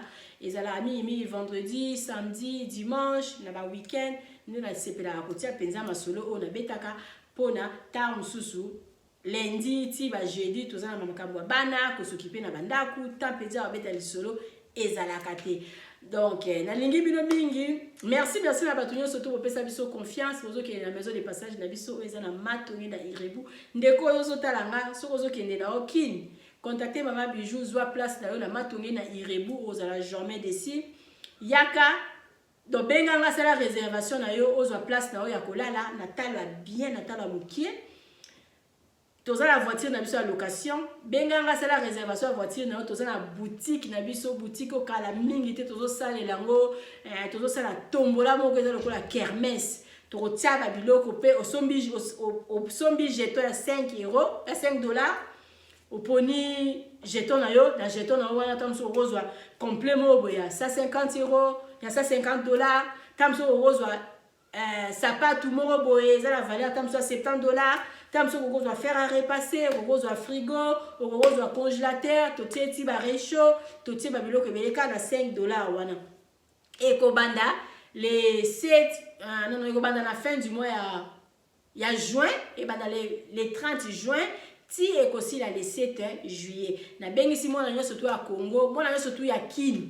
Et vous allez mis vendredi, samedi, dimanche, na week-end, nous allons se faire la côté, penza masolo, on a betaka, pona, tam susu, lundi, tiba, jeudi, tout ça, maman kabwa bana, ko s'occuper na bandaku, tam penza, beta li solo, et zalakate. Donc, nalingi bino mingi. Merci na batunyo surtout pour pesa biso confiance ozo ke na maison de passage na biso eza na matongi na Irebu. Ndeko ozo talanga so ozo kende na okini. Contactez Maman Bijou zwa place na yo na matongi na Irebu ozala jamais desi. Yaka do benga nga sala réservation na yo ozwa place na yo ya kolala na tala bien na tala mukie. Toza la voiture na biso à location benga nga sala réservation à voiture na toza na boutique na biso boutique au kala mingi te tozo sala lango tozo sala tombola moko eza lokola kermesse to tia ba biloko pe au sombi jeton ya 5 euros ya 5 dollars au poni jeton na yo na jeton na wana tamso rozwa complément boya 150 euros ya 150 dollars tamso rozwa sapato moko boye eza la valeur tamso 70 dollars. Tamso on va faire à repasser, on va frigo, on va congélateur, tout ti ba réchaud, tout ti ba bilo que beleka na 5 dollars wana. Et kobanda les 7 non kobanda la fin du mois ya juin et banda les 30 juin ti et aussi la les 7 juillet. Na bengi si mona nyo surtout à Congo, mona nyo surtout ya Kin.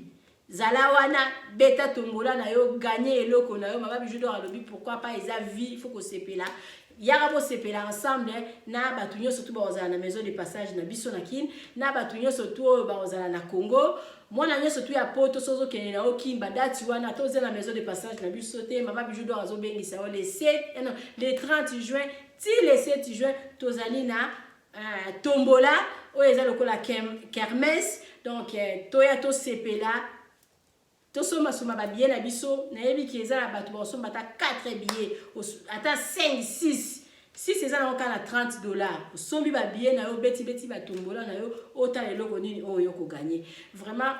Zala wana beta tombola na yo gagner eloko na yo Maman Bijou dans lobby pourquoi pas ils a vie, il faut que c'est là. Yara bo sepela ensemble na batunyo surtout ba ozala na maison de passage na biso na Kin na batunyo surtout ba ozala na Congo mwana nyo surtout ya poto sozo kene na Kin badati wana to ozala na maison de passage na biso te Maman Bijou do azo bengisa les 7 non les 30 juin ti les 7 juin tozali na tombola o eza lokola kermesse donc toya to sepela to soma ba billet na biso na yebi ki eza na bato ba soma ta 4 billets ata 5 6 eza na okala 30 dollars sombi ba billet na yo beti ba tombola na yo ota eloko nini oyo ko gagner vraiment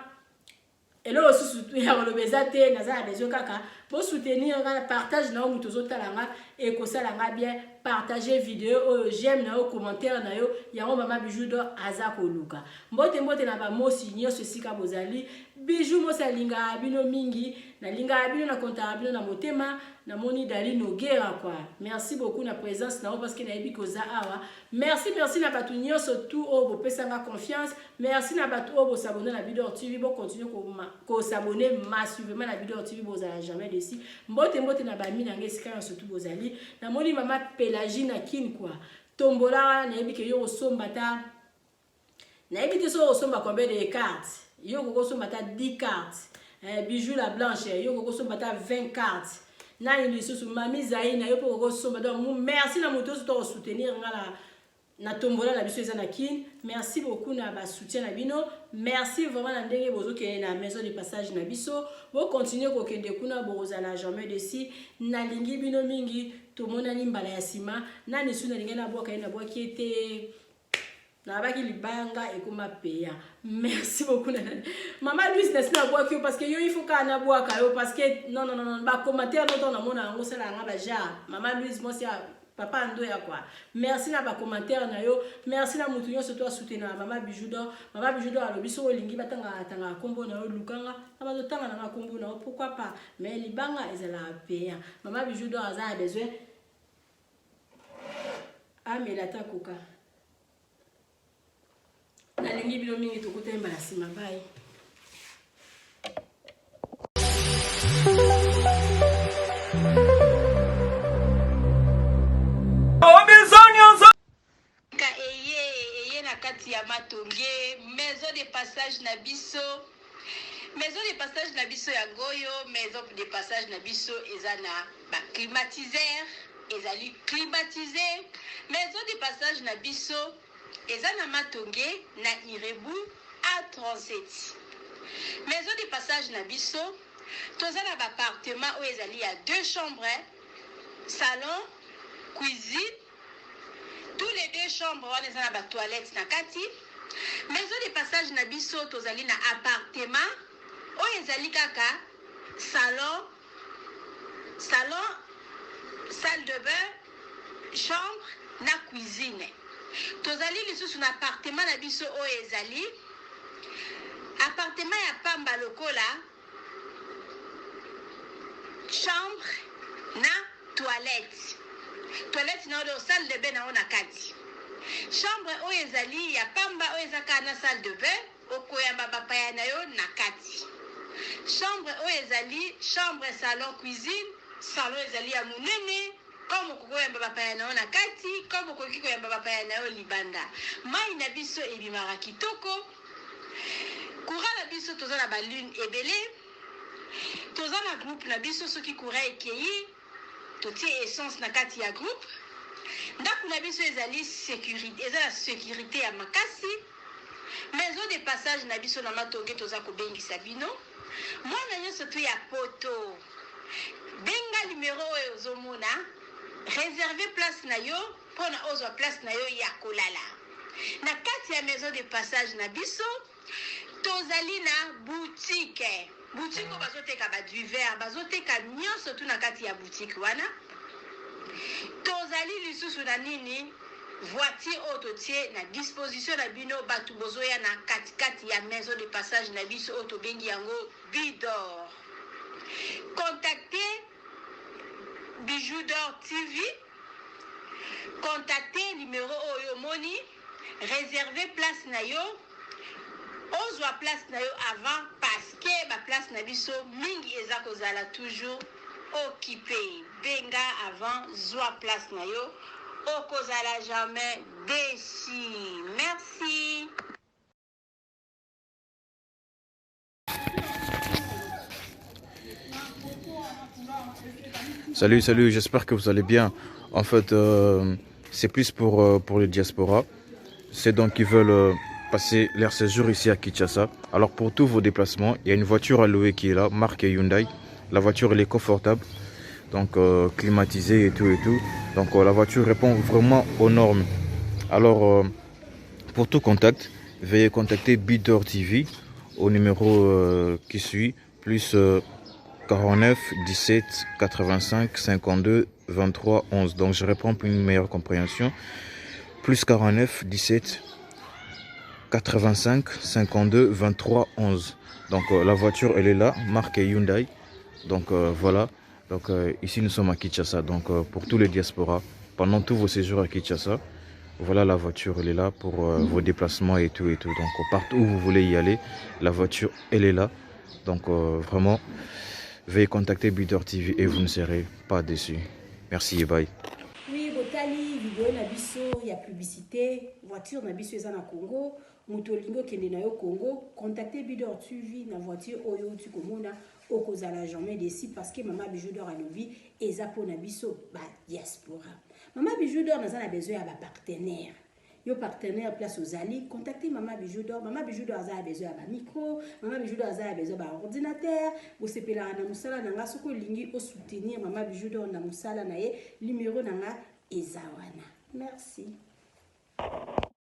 eloko surtout ya kolobeza te naza besoin kaka pour soutenir nga partage na muto zotalanga et ko sala nga bien partager vidéo j'aime na yo commentaire na yo yango Maman Bijou do aza koluka mbote na ba mosi nyoso sika bozali Bijou mosa linga bino mingi na linga bino na konta bino na motema na moni dali nogera quoi. Merci beaucoup na présence na parce que na ebi koza awa. Merci na batu nyoso tout o pesa nga confiance. Merci na batu o s'abonner na vidéo TV bo continuer ko s'abonner massivement na vidéo TV bozala jamais desi. Mbote na ba mi na ngesika surtout bozali na moni Maman Pélagie na Kin quoi. Tombola na ebi ke yo osombata. Na ebi te so osomba combien de cartes. Yo koko somba ta 10 cartes. Bijou la blanche, yo koko somba ta 20 cartes. Na ni susu mami zaina yo koko somba donc merci na moto to soutenir ngala na tombola la biso na Kin. Merci beaucoup na ba soutien na bino. Merci vraiment na ndenge bozo ke na maison de passage na biso. Bo continuer ko kende kuna boza na jamais desi na lingi bino mingi to mona ni mbala ya sima na ni suna linga na boka na boki ete Nabaki libanga et kuma paya. Merci beaucoup. Maman Louise n'est pas boire parce que il faut qu'on a boire parce que non ba commentaire non na mona ngo sala nga ba ja. Maman Louise moi c'est papa ando ya quoi. Merci na ba commentaire na yo. Merci na mutu yo surtout soutenir Maman Bijoudor. Maman Bijoudor alobi so lingi batanga tanga kombo na yo lukanga. Na ba tanga na kombo na yo pourquoi pas. Mais libanga ezala paya. Maman Bijoudor a besoin. Ah mais la ta koka. Nalingi bilo mingi tokutemba na sima bye. Eye na kati ya matonge maison de passage na biso. Maison de passage na biso ya ngoyo, maison de passage na biso ezana ba climatiseur, ezali climatisé. Maison de passage na biso ezana matonge na Irebu A37. Maison de passage na biso tozana ba appartement où ezali ya 2 chambres, salon, cuisine. Tous les 2 chambres on ezana ba toilette na kati. Maison de passage na biso tozali na appartement où ezali kaka salon, salle de bain, chambre na cuisine. Tozali lisusu na appartement na biso o ezali appartement ya pamba lokola chambre na toilette na do salle de bain na ona kati. Chambre o ezali ya pamba o ezaka na salle de bain okoyamba bapaya na yo na kati. Chambre o ezali chambre salon cuisine, salon ezali ya munene comme kokoyamba bapaya na yo na kati, comme kokoki koyamba bapaya na yo libanda. Mai na biso ebimaka kitoko. Courant na biso toza na balune ebele. Toza na groupe na biso soki courant ekei totie essence na kati ya groupe. Ndako na biso ezali sécurité, ezala sécurité ya makasi. Maison de passage na biso na matonge toza kobengisa bino. Mwana nyonso to ya poto. Benga numéro oyo ozomona. Réserver place na yo pona ozwa place na yo ya kolala. Na kati ya maison de passage na biso tozali na boutique. Boutique bazoteka ba du verre, bazoteka nyonso tu na kati ya boutique wana. Tozali lisusu na nini voiture autotie na disposition na bino batu bozoya na kati ya maison de passage na biso auto bengi yango Bidor. Contactez Bijoudor TV. Contactez numéro Oyo Moni. Réservez place na yo. Ozwa place na yo avant parce que ba place na biso mingi eza kozala toujours occupé. Benga avant zwa place na yo. Okozala jamais déçu. Merci. Salut, j'espère que vous allez bien. En fait, c'est plus pour les diasporas. C'est donc qui veulent passer leur séjour ici à Kinshasa. Alors pour tous vos déplacements, il y a une voiture à louer qui est là, marque Hyundai. La voiture elle est confortable, donc climatisée et tout. Donc la voiture répond vraiment aux normes. Alors pour tout contact, veuillez contacter Bidor TV au numéro qui suit, plus 49 17 85 52 23 11. Donc je réponds pour une meilleure compréhension. Plus 49 17 85 52 23 11. Donc la voiture elle est là, marque Hyundai. Donc voilà. Donc ici nous sommes à Kinshasa. Donc pour tous les diasporas, pendant tous vos séjours à Kinshasa, voilà la voiture elle est là pour vos déplacements et tout. Donc partout où vous voulez y aller, la voiture elle est là. Donc vraiment, veuillez contacter Bidor TV et vous ne serez pas déçus. Merci et bye. Oui, botali vidéo na biso ya publicité, voiture na biso eza na Congo, mutolingo kende na yo Congo, contactez Bidor TV na voiture oyo tu komona okozala jamais déçu parce que Maman Bijoudor alobi eza po na biso ba diaspora. Maman Bijoudor naza na besoin ya ba partenaire. Yo partenaire place aux alliés, contactez Maman Bijoudor. Maman Bijoudor a besoin de micro, Maman Bijoudor a besoin d'ordinateur. Vous sepez la na musala nanga soko lingi o soutenir Maman Bijoudor na musala na ye numéro nanga ezawana. Merci.